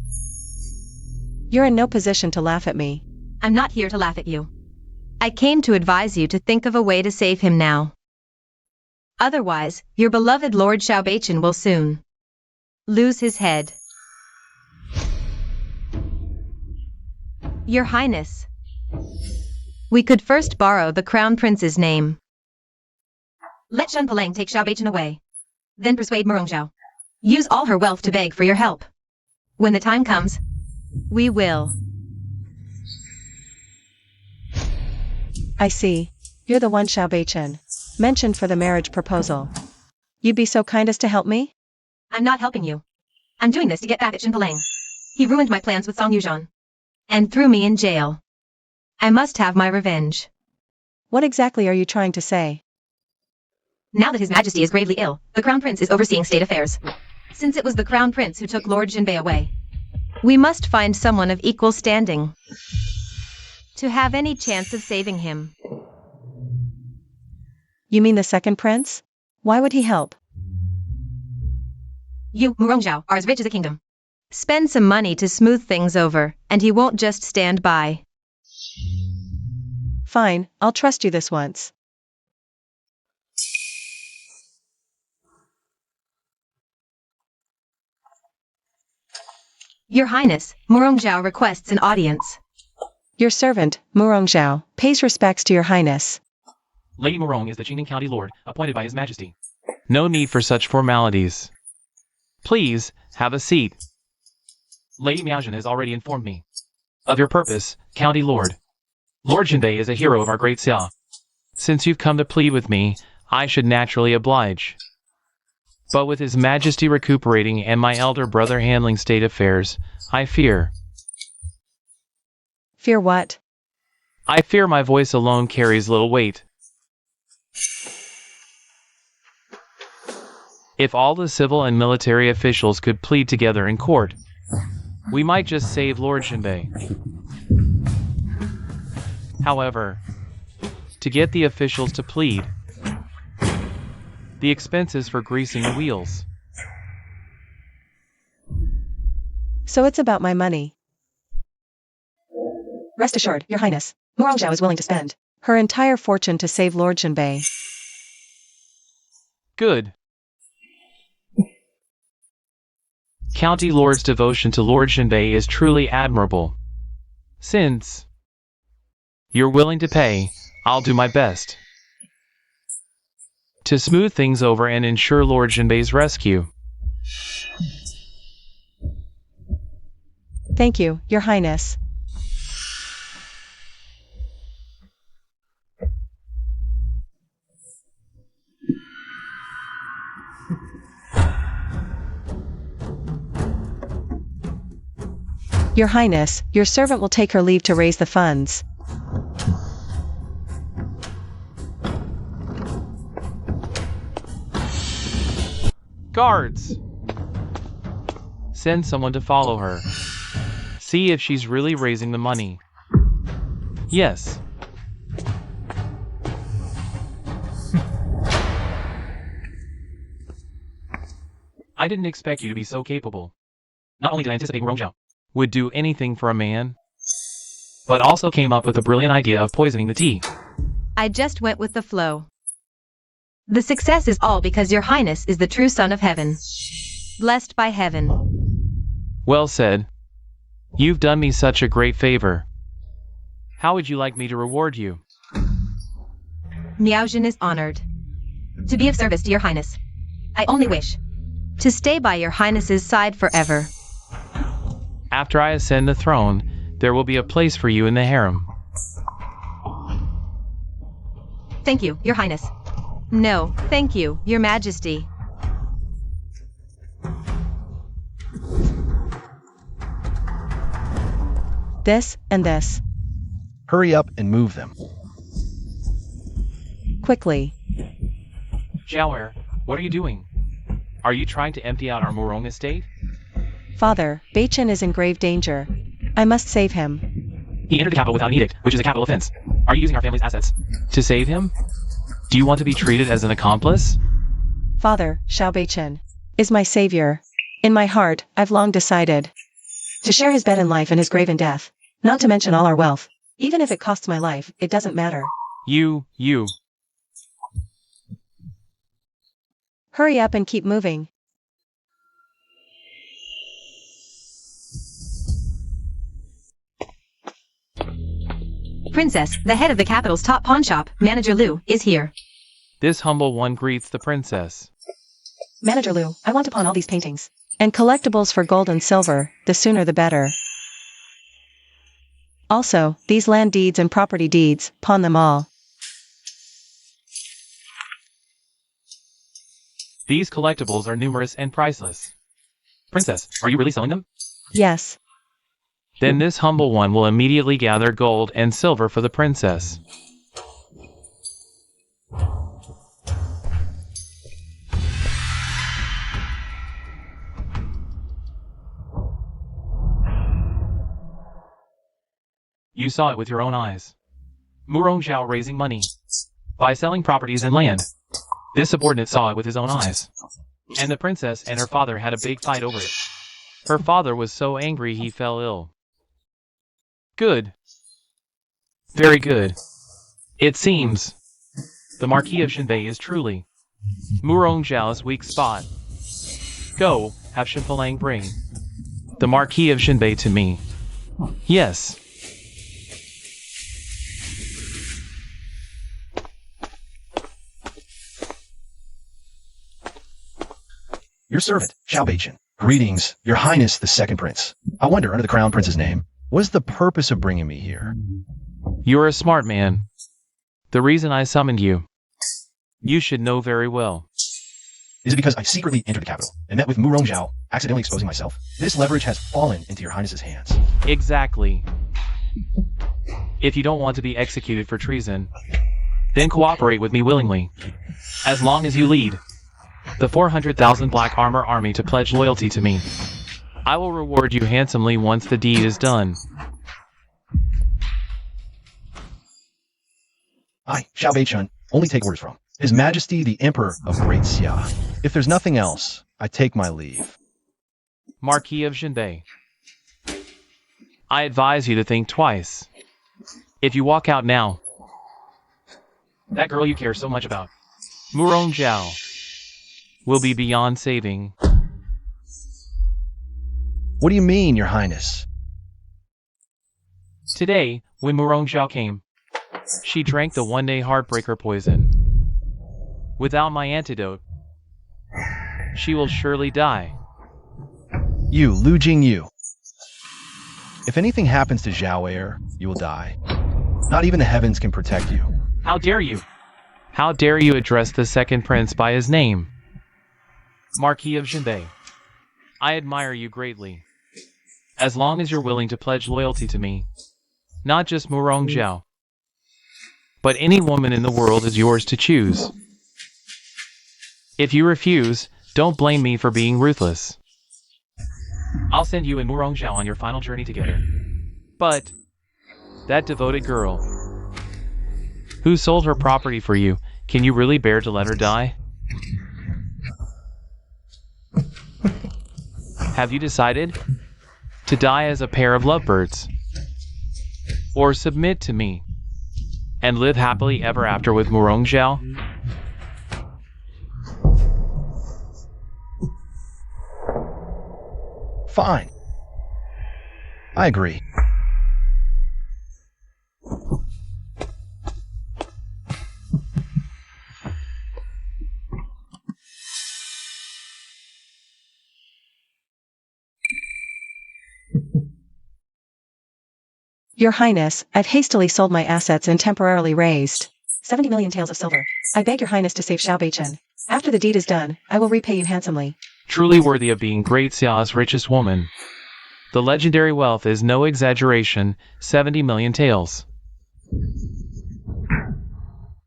You're in no position to laugh at me. I'm not here to laugh at you. I came to advise you to think of a way to save him now. Otherwise, your beloved Lord Xiao Beichen will soon lose his head. Your Highness, we could first borrow the Crown Prince's name. Let Shenpelang take Xiao Beichen away. Then persuade Murong Zhao. Use all her wealth to beg for your help. When the time comes, we will. I see. You're the one Xiao Beichen mentioned for the marriage proposal. You'd be so kind as to help me? I'm not helping you. I'm doing this to get back at Shenpelang. He ruined my plans with Song Yuzhan and threw me in jail. I must have my revenge. What exactly are you trying to say? Now that His Majesty is gravely ill, the Crown Prince is overseeing state affairs. Since it was the Crown Prince who took Lord Jinbei away, we must find someone of equal standing to have any chance of saving him. You mean the second prince? Why would he help? You, Murong Zhao, are as rich as a kingdom. Spend some money to smooth things over, and he won't just stand by. Fine, I'll trust you this once. Your Highness, Murong Zhao requests an audience. Your servant, Murong Zhao, pays respects to your highness. Lady Murong is the Qingning County Lord, appointed by His Majesty. No need for such formalities. Please, have a seat. Lady Miaojin has already informed me of your purpose, County Lord. Lord Jinbei is a hero of our great Xia. Since you've come to plead with me, I should naturally oblige. But with His Majesty recuperating and my elder brother handling state affairs, I fear. Fear what? I fear my voice alone carries little weight. If all the civil and military officials could plead together in court, we might just save Lord Jinbei. However, to get the officials to plead, the expenses for greasing the wheels. So it's about my money. Rest assured, your highness, Murong Zhao is willing to spend her entire fortune to save Lord Jinbei. Good. County Lord's devotion to Lord Jinbei is truly admirable. Since you're willing to pay, I'll do my best to smooth things over and ensure Lord Jinbei's rescue. Thank you, your highness. Your highness, your servant will take her leave to raise the funds. Guards! Send someone to follow her. See if she's really raising the money. Yes. I didn't expect you to be so capable. Not only did I anticipate Murong Zhao, would do anything for a man, but also came up with the brilliant idea of poisoning the tea. I just went with the flow. The success is all because your highness is the true son of heaven. Blessed by heaven. Well said. You've done me such a great favor. How would you like me to reward you? Miaojin is honored to be of service to your highness. I only wish to stay by your highness's side forever. After I ascend the throne, there will be a place for you in the harem. Thank you, your highness. No, thank you, your majesty. This and this. Hurry up and move them. Quickly. Jiaoer, what are you doing? Are you trying to empty out our Murong estate? Father, Beichen is in grave danger. I must save him. He entered the capital without an edict, which is a capital offense. Are you using our family's assets to save him? Do you want to be treated as an accomplice? Father, Xiao Beichen is my savior. In my heart, I've long decided to share his bed in life and his grave in death. Not to mention all our wealth. Even if it costs my life, it doesn't matter. You. Hurry up and keep moving. Princess, the head of the capital's top pawn shop, Manager Liu, is here. This humble one greets the princess. Manager Liu, I want to pawn all these paintings. And collectibles for gold and silver, the sooner the better. Also, these land deeds and property deeds, pawn them all. These collectibles are numerous and priceless. Princess, are you really selling them? Yes. Then this humble one will immediately gather gold and silver for the princess. You saw it with your own eyes. Murong Zhao raising money by selling properties and land. This subordinate saw it with his own eyes. And the princess and her father had a big fight over it. Her father was so angry he fell ill. Good. Very good. It seems the Marquis of Shinbei is truly Murong Zhao's weak spot. Go, have Shinpalang bring the Marquis of Shinbei to me. Yes. Your servant, Xiao Beichen. Greetings, your highness, the second prince. I wonder, under the crown prince's name, what is the purpose of bringing me here? You're a smart man. The reason I summoned you, you should know very well. Is it because I secretly entered the capital and met with Murong Zhao, accidentally exposing myself? This leverage has fallen into your highness's hands. Exactly. If you don't want to be executed for treason, then cooperate with me willingly. As long as you lead the 400,000 Black Armor Army to pledge loyalty to me, I will reward you handsomely once the deed is done. I, Xiao Beichen, only take orders from His Majesty the Emperor of Great Xia. If there's nothing else, I take my leave. Marquis of Shinbei, I advise you to think twice. If you walk out now, that girl you care so much about, Murong Zhao, will be beyond saving. What do you mean, your highness? Today, when Murong Zhao came, she drank the one-day heartbreaker poison. Without my antidote, she will surely die. You, Lu Jingyu. If anything happens to Zhao, you will die. Not even the heavens can protect you. How dare you? How dare you address the second prince by his name? Marquis of Shinbei, I admire you greatly. As long as you're willing to pledge loyalty to me, not just Murong Zhao, but any woman in the world is yours to choose. If you refuse, don't blame me for being ruthless. I'll send you and Murong Zhao on your final journey together. But that devoted girl who sold her property for you, can you really bear to let her die? Have you decided? To die as a pair of lovebirds. Or submit to me. And live happily ever after with Murong Zhao? Fine. I agree. Your Highness, I've hastily sold my assets and temporarily raised 70 million taels of silver. I beg your Highness to save Xiao Beichen. After the deed is done, I will repay you handsomely. Truly worthy of being Great Xiao's richest woman. The legendary wealth is no exaggeration, 70 million taels.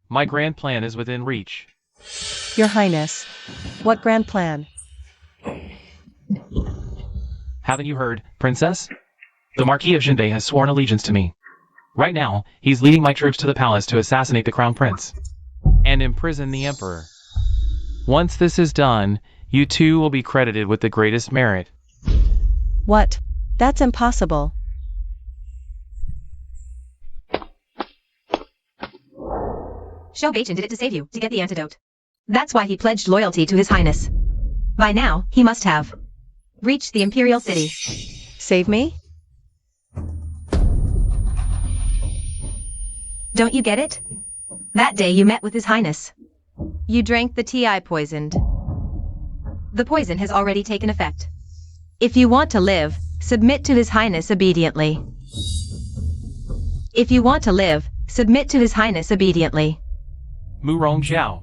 My grand plan is within reach. Your Highness. What grand plan? Haven't you heard, Princess? The Marquis of Jinbei has sworn allegiance to me. Right now, he's leading my troops to the palace to assassinate the Crown Prince and imprison the Emperor. Once this is done, you two will be credited with the greatest merit. What? That's impossible. Xiao Beichen did it to save you, to get the antidote. That's why he pledged loyalty to His Highness. By now, he must have reached the Imperial City. Save me? Don't you get it? That day you met with His Highness. You drank the tea I poisoned. The poison has already taken effect. If you want to live, submit to His Highness obediently. If you want to live, submit to His Highness obediently. Murong Zhao.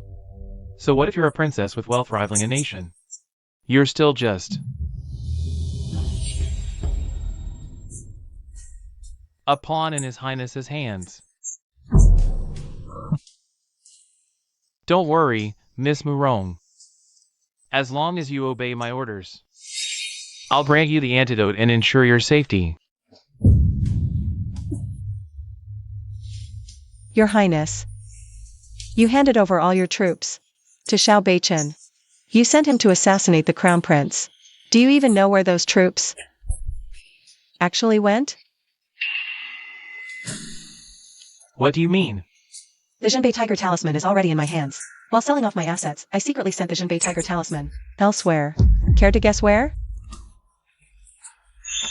So what if you're a princess with wealth rivaling a nation? You're still just a pawn in His Highness's hands. Don't worry, Miss Murong. As long as you obey my orders, I'll grant you the antidote and ensure your safety. Your Highness. You handed over all your troops to Xiao Beichen. You sent him to assassinate the Crown Prince. Do you even know where those troops actually went? What do you mean? The Jinbei Tiger Talisman is already in my hands. While selling off my assets, I secretly sent the Jinbei Tiger Talisman elsewhere. Care to guess where?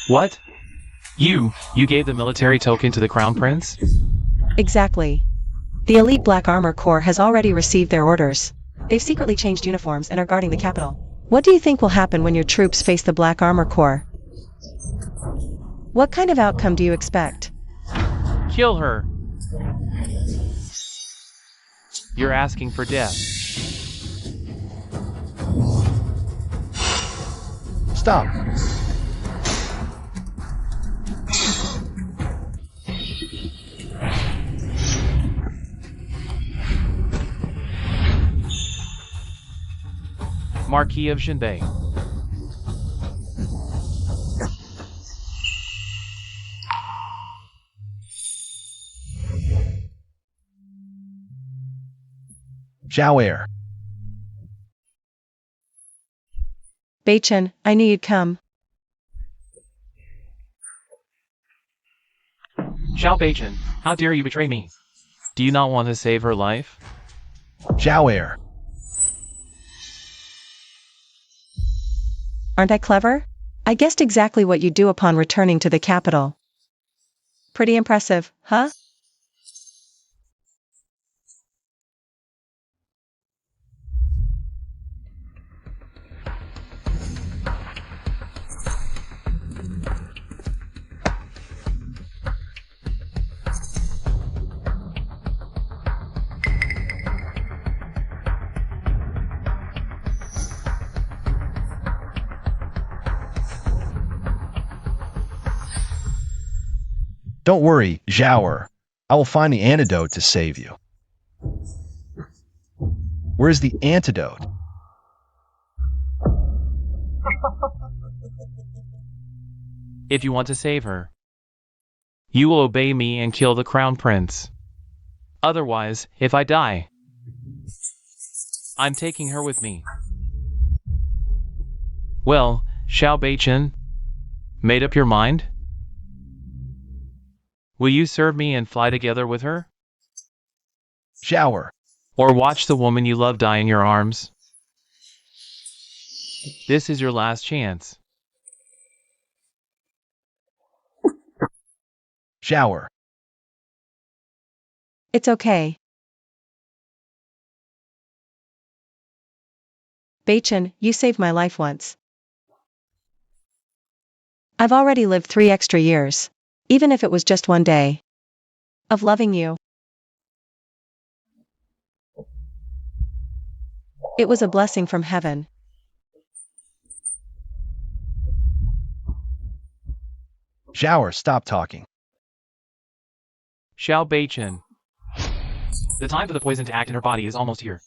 What? You gave the military token to the Crown Prince? Exactly. The elite Black Armor Corps has already received their orders. They've secretly changed uniforms and are guarding the capital. What do you think will happen when your troops face the Black Armor Corps? What kind of outcome do you expect? Kill her. You're asking for death. Stop. Marquis of Jinbei. Zhao Heir. Beichen, I knew you'd come. Xiao Beichen, how dare you betray me? Do you not want to save her life? Zhao Heir. Aren't I clever? I guessed exactly what you'd do upon returning to the capital. Pretty impressive, huh? Don't worry, Zhao Heir. I will find the antidote to save you. Where's the antidote? If you want to save her, you will obey me and kill the Crown Prince. Otherwise, if I die, I'm taking her with me. Well, Xiao Beichen, Made up your mind? Will you serve me and fly together with her? Shower. Or watch the woman you love die in your arms? This is your last chance. Shower. It's okay. Bachin, you saved my life once. I've already lived 3 extra years, even if it was just 1 day, of loving you. It was a blessing from heaven. Shower, stop talking. Xiao Beichin. The time for the poison to act in her body is almost here.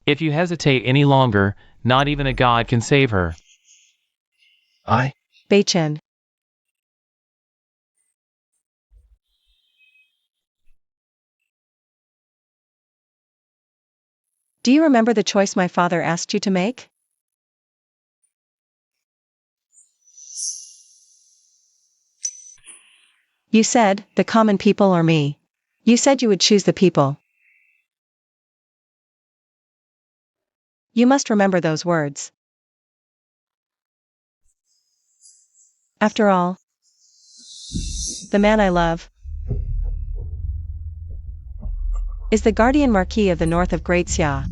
If you hesitate any longer, not even a god can save her. Beichin. Do you remember the choice my father asked you to make? You said, the common people or me. You said you would choose the people. You must remember those words. After all, the man I love is the guardian marquis of the north of Great Xia.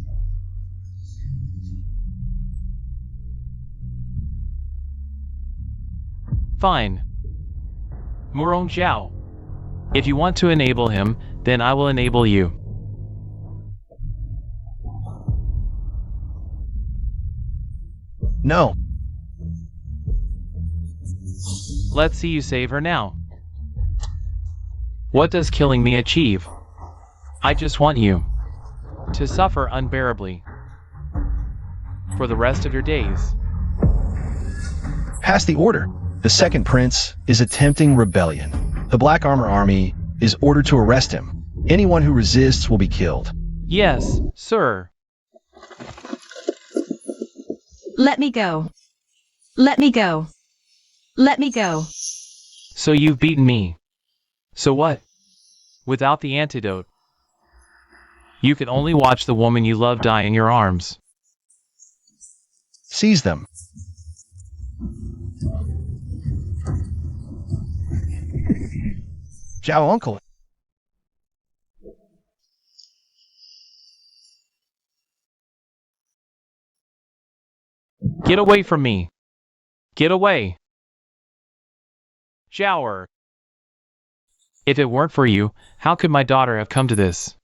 Fine. Murong Zhao. If you want to enable him, then I will enable you. No. Let's see you save her now. What does killing me achieve? I just want you to suffer unbearably for the rest of your days. Pass the order. The second prince is attempting rebellion. The Black Armor Army is ordered to arrest him. Anyone who resists will be killed. Yes, sir. Let me go. Let me go. Let me go. So you've beaten me. So what? Without the antidote, you could only watch the woman you love die in your arms. Seize them. Zhao uncle. Get away from me. Get away. Shower. If it weren't for you, how could my daughter have come to this?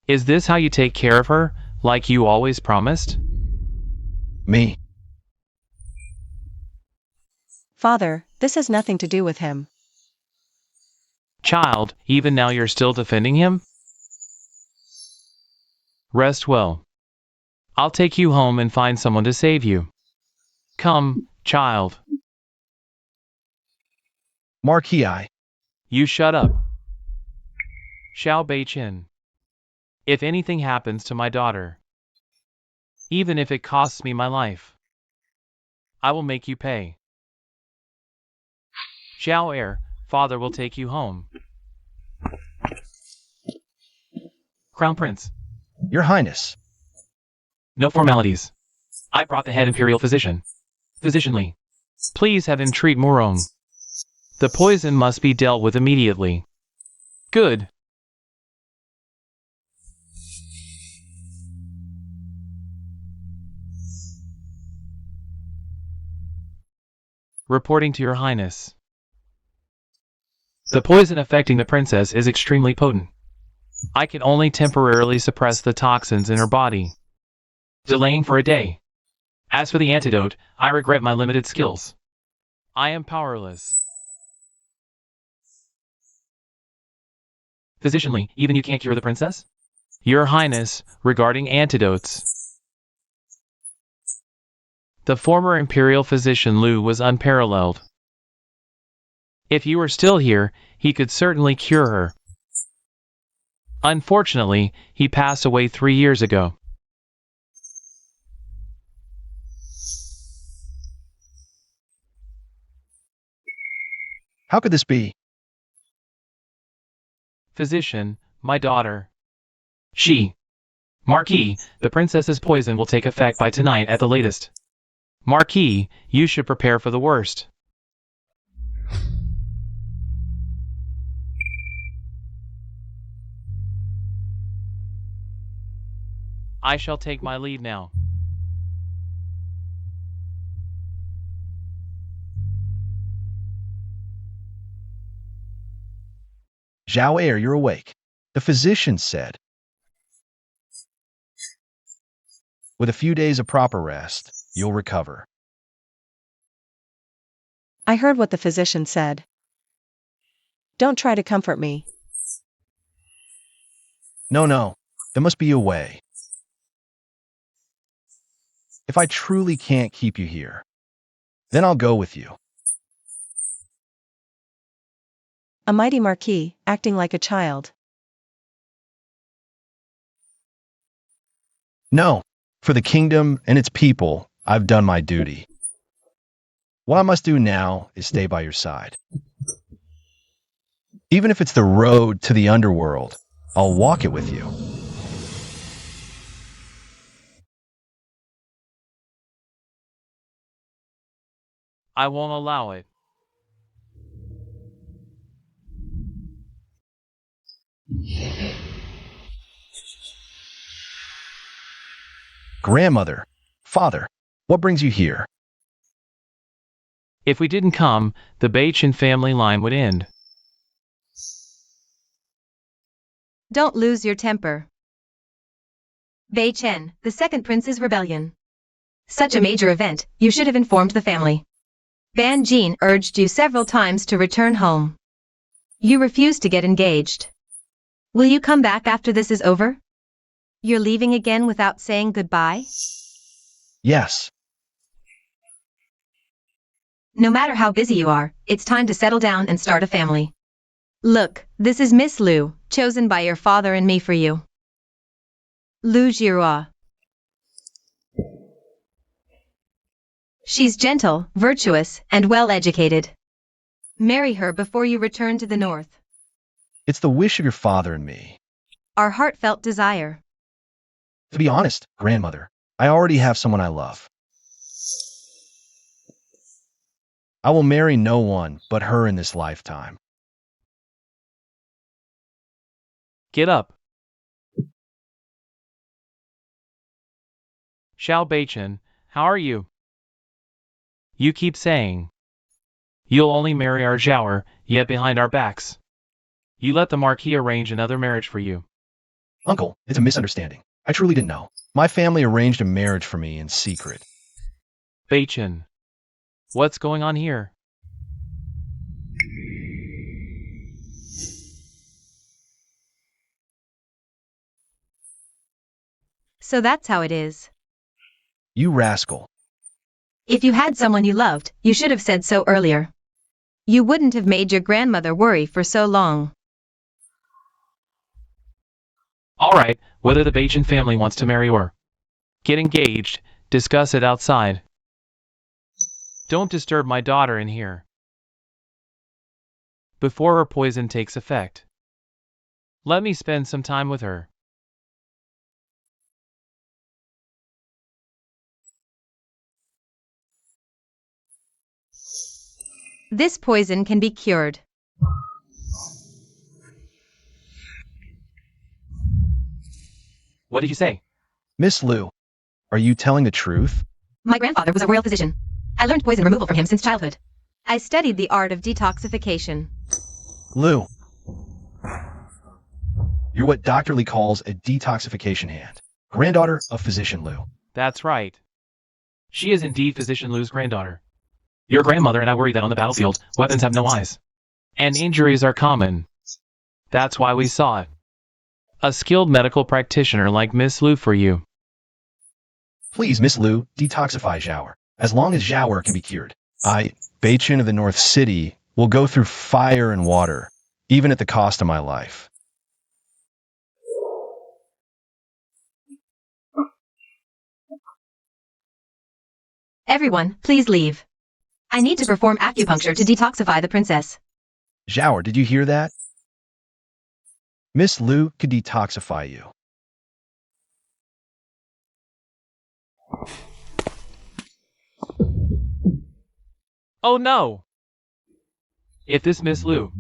Is this how you take care of her, like you always promised? Me. Father, this has nothing to do with him. Child, even now you're still defending him? Rest well. I'll take you home and find someone to save you. Come, child. Marquis. You shut up. Xiao Beichin. If anything happens to my daughter, even if it costs me my life, I will make you pay. Xiao Heir, father will take you home. Crown Prince. Your Highness. No formalities. I brought the head imperial physician. Physician Li. Please have him treat Murong. The poison must be dealt with immediately. Good. Reporting to your highness. The poison affecting the princess is extremely potent. I can only temporarily suppress the toxins in her body, delaying for a day. As for the antidote, I regret my limited skills. I am powerless. Physician Li, even you can't cure the princess? Your Highness, regarding antidotes. The former imperial physician Lu was unparalleled. If you were still here, he could certainly cure her. Unfortunately, he passed away 3 years ago. How could this be? Physician, my daughter. Marquis, the princess's poison will take effect by tonight at the latest. Marquis, you should prepare for the worst. I shall take my leave now. Zhao Heir, you're awake. The physician said. With a few days of proper rest, you'll recover. I heard what the physician said. Don't try to comfort me. No, there must be a way. If I truly can't keep you here, then I'll go with you. A mighty marquis, acting like a child. No, for the kingdom and its people, I've done my duty. What I must do now is stay by your side. Even if it's the road to the underworld, I'll walk it with you. I won't allow it. Grandmother, father, what brings you here? If we didn't come, the Bachin family line would end. Don't lose your temper. Bei Chen, the second prince's rebellion. Such a major event, you should have informed the family. Ban Jin urged you several times to return home. You refused to get engaged. Will you come back after this is over? You're leaving again without saying goodbye? Yes. No matter how busy you are, it's time to settle down and start a family. Look, this is Miss Liu, chosen by your father and me for you. Lu Jirua. She's gentle, virtuous, and well-educated. Marry her before you return to the north. It's the wish of your father and me. Our heartfelt desire. To be honest, grandmother, I already have someone I love. I will marry no one but her in this lifetime. Get up. Xiao Beichin, how are you? You keep saying you'll only marry our Zhaoer, yet behind our backs you let the Marquis arrange another marriage for you. Uncle, it's a misunderstanding. I truly didn't know. My family arranged a marriage for me in secret. Beichin, what's going on here? So that's how it is. You rascal. If you had someone you loved, you should have said so earlier. You wouldn't have made your grandmother worry for so long. Alright, whether the Beichin family wants to marry or get engaged, discuss it outside. Don't disturb my daughter in here before her poison takes effect. Let me spend some time with her. This poison can be cured. What did you say? Miss Liu, are you telling the truth? My grandfather was a royal physician. I learned poison removal from him since childhood. I studied the art of detoxification. Liu, you're what Dr. Li calls a detoxification hand. Granddaughter of Physician Liu. That's right. She is indeed Physician Liu's granddaughter. Your grandmother and I worry that on the battlefield, weapons have no eyes. And injuries are common. That's why we saw it. A skilled medical practitioner like Miss Liu for you. Please, Miss Liu, detoxify Zhaoer. As long as Zhaoer can be cured. Beichin of the North City, will go through fire and water, even at the cost of my life. Everyone, please leave. I need to perform acupuncture to detoxify the princess. Zhao, did you hear that? Miss Lu could detoxify you. Oh no! If this Miss Lu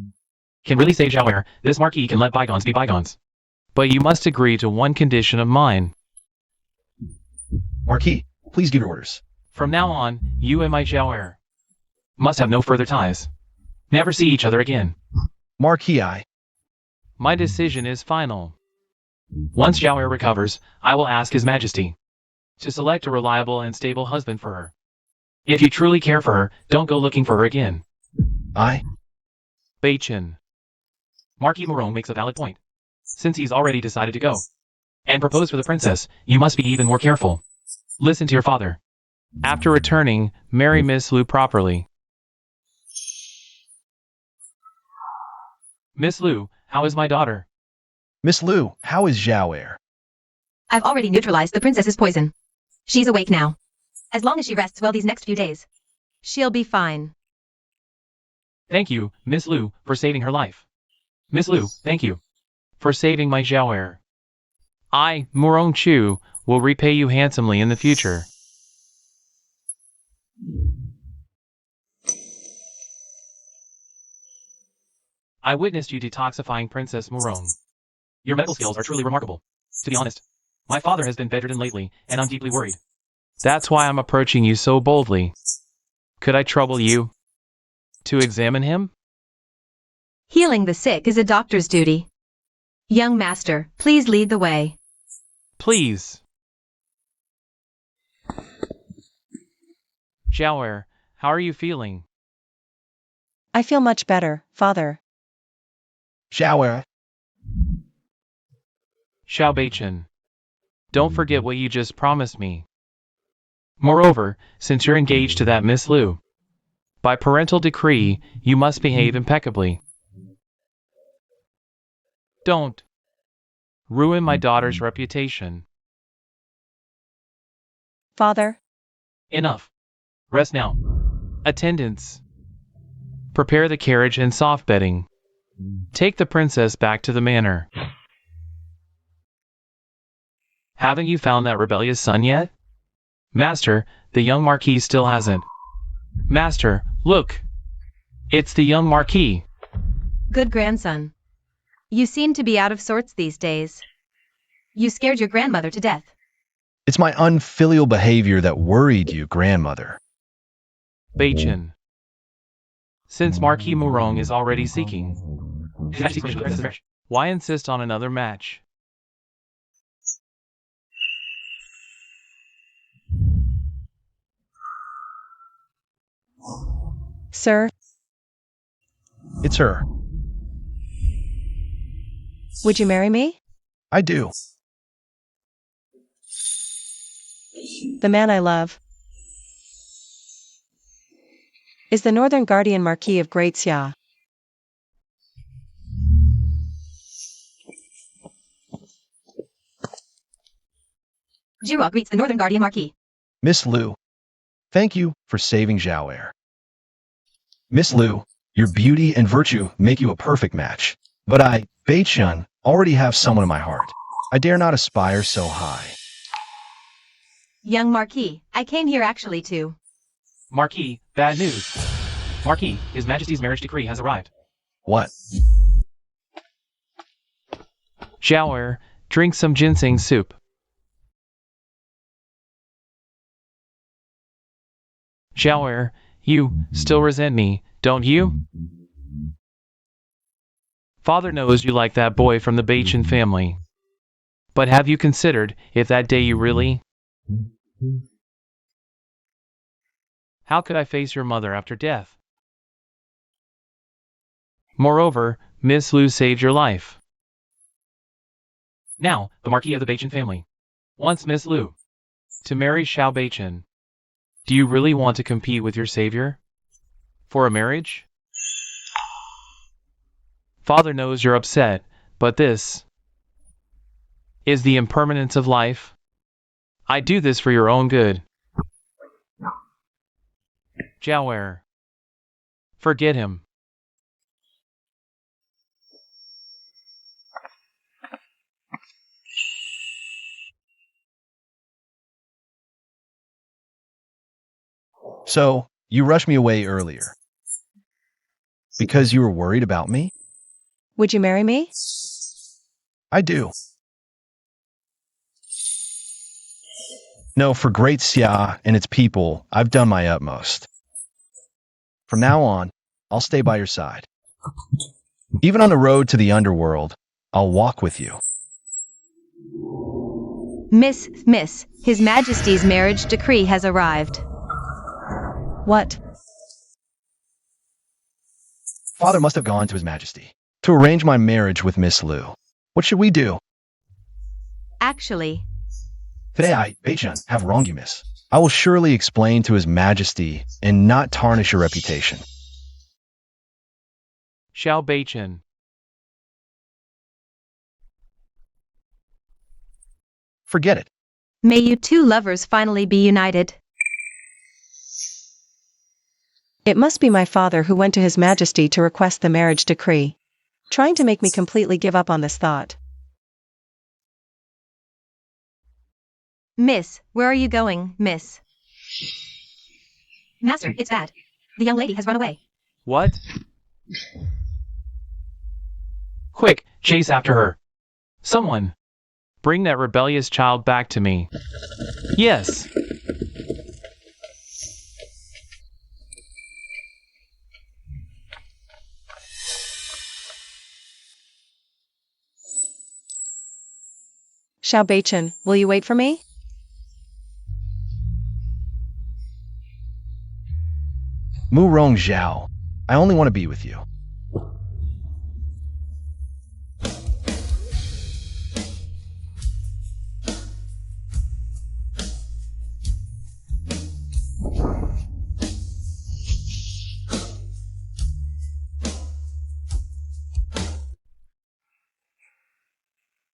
can really save Zhao, this Marquis can let bygones be bygones. But you must agree to one condition of mine. Marquis, please give your orders. From now on, you and my Zhao must have no further ties. Never see each other again. Marquis, My decision is final. Once Zhao recovers, I will ask His Majesty to select a reliable and stable husband for her. If you truly care for her, don't go looking for her again. Beichen. Marquis Morone makes a valid point. Since he's already decided to go and propose for the princess, you must be even more careful. Listen to your father. After returning, marry Miss Lu properly. Miss Lu, how is my daughter? Miss Lu, how is Zhao? I've already neutralized the princess's poison. She's awake now. As long as she rests well these next few days, she'll be fine. Thank you, Miss Lu, for saving her life. Miss Lu, thank you for saving my Zhao. I, Morong Chu, will repay you handsomely in the future. I witnessed you detoxifying Princess Morong. Your medical skills are truly remarkable. To be honest, my father has been bedridden lately, and I'm deeply worried. That's why I'm approaching you so boldly. Could I trouble you to examine him? Healing the sick is a doctor's duty. Young master, please lead the way. Please. Zhao, how are you feeling? I feel much better, father. Zhao, Xiao Beichen. Don't forget what you just promised me. Moreover, since you're engaged to that Miss Lu, by parental decree, you must behave impeccably. Don't ruin my daughter's reputation. Father, Enough. Rest now. Attendants. Prepare the carriage and soft bedding. Take the princess back to the manor. Haven't you found that rebellious son yet? Master, the young Marquis still hasn't. Master, look! It's the young Marquis. Good grandson. You seem to be out of sorts these days. You scared your grandmother to death. it's my unfilial behavior that worried you, grandmother. Beichen. Since Marquis Morong is already seeking, why insist on another match? sir, It's her. would you marry me? I do. The man I love is the Northern Guardian Marquis of Great Xia. Jiro greets the Northern Guardian Marquis. Miss Lu, thank you for saving Zhao. Miss Lu, your beauty and virtue make you a perfect match. But I, Beichun, already have someone in my heart. I dare not aspire so high. Young Marquis, I came here actually to... Marquis, bad news. Marquis, His Majesty's marriage decree has arrived. What? Zhao, drink some ginseng soup. Zhao, you still resent me, don't you? Father knows you like that boy from the Beichen family. But have you considered if that day you really... How could I face your mother after death? Moreover, Miss Lu saved your life. Now, the Marquis of the Beichen family wants Miss Lu to marry Xiao Beichen. Do you really want to compete with your savior? For a marriage? Father knows you're upset, but this is the impermanence of life. I do this for your own good. Zhao, forget him. So, you rushed me away earlier. Because you were worried about me? Would you marry me? I do. No, for Great Xia and its people, I've done my utmost. From now on, I'll stay by your side. Even on the road to the underworld, I'll walk with you. Miss, His Majesty's marriage decree has arrived. What? Father must have gone to His Majesty to arrange my marriage with Miss Liu. What should we do? Actually, Today I, Beichun, have wronged you, miss. I will surely explain to His Majesty and not tarnish your reputation. Xiao Beichen. Forget it. may you two lovers finally be united. It must be my father who went to His Majesty to request the marriage decree, trying to make me completely give up on this thought. Miss, where are you going, miss? Master, it's bad. The young lady has run away. What? Quick, chase after her. Someone. Bring that rebellious child back to me. Yes. Xiao Beichen, will you wait for me? Mu Rong Zhao, I only want to be with you.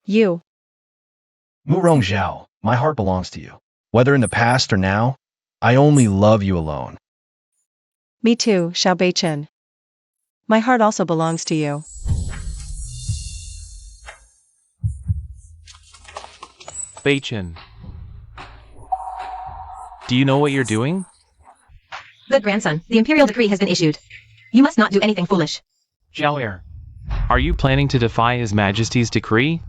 You. Mu Rong Zhao, my heart belongs to you. Whether in the past or now, I only love you alone. Me too, Xiao Beichen. My heart also belongs to you. Beichen. Do you know what you're doing? Good grandson, the imperial decree has been issued. You must not do anything foolish. Jiao, are you planning to defy His Majesty's decree?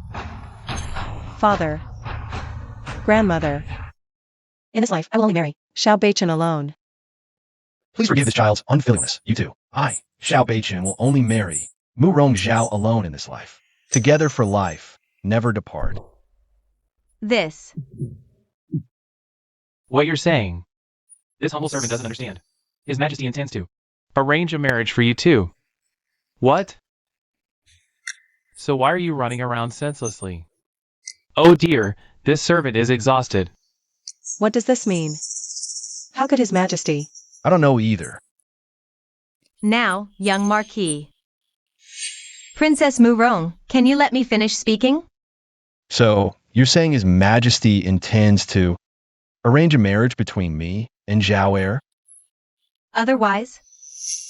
Father. Grandmother. In this life, I will only marry Xiao Beichen alone. Please forgive this child's unfilialness, you too. I, Xiao Beichen, will only marry Mu Rong Zhao alone in this life. Together for life, never depart. This. What you're saying. This humble servant doesn't understand. His Majesty intends to arrange a marriage for you too. What? So why are you running around senselessly? Oh dear, this servant is exhausted. What does this mean? How could His Majesty? I don't know either. Now, young Marquis. Princess Murong, can you let me finish speaking? So, you're saying His Majesty intends to arrange a marriage between me and Zhao Heir? Otherwise?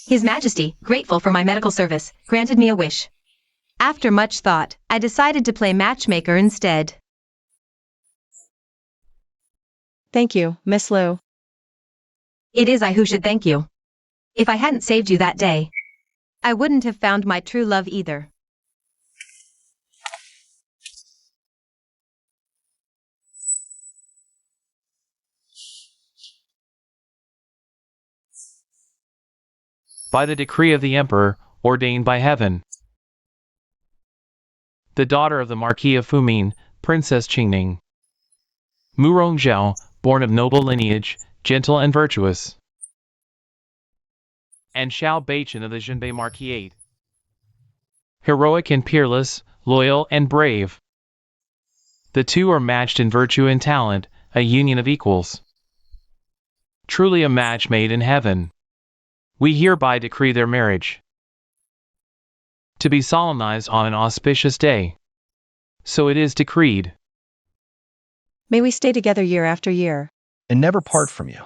His Majesty, grateful for my medical service, granted me a wish. After much thought, I decided to play matchmaker instead. Thank you, Miss Liu. It is I who should thank you. If I hadn't saved you that day, I wouldn't have found my true love either. By the decree of the Emperor, ordained by heaven. The daughter of the Marquis of Fumin, Princess Qingning. Murong Zhao, born of noble lineage, gentle and virtuous. And Xiao Beichen of the Zhenbei Marquisate. Heroic and peerless, loyal and brave. The two are matched in virtue and talent, a union of equals. Truly a match made in heaven. We hereby decree their marriage to be solemnized on an auspicious day. So it is decreed. May we stay together year after year. And never part from you.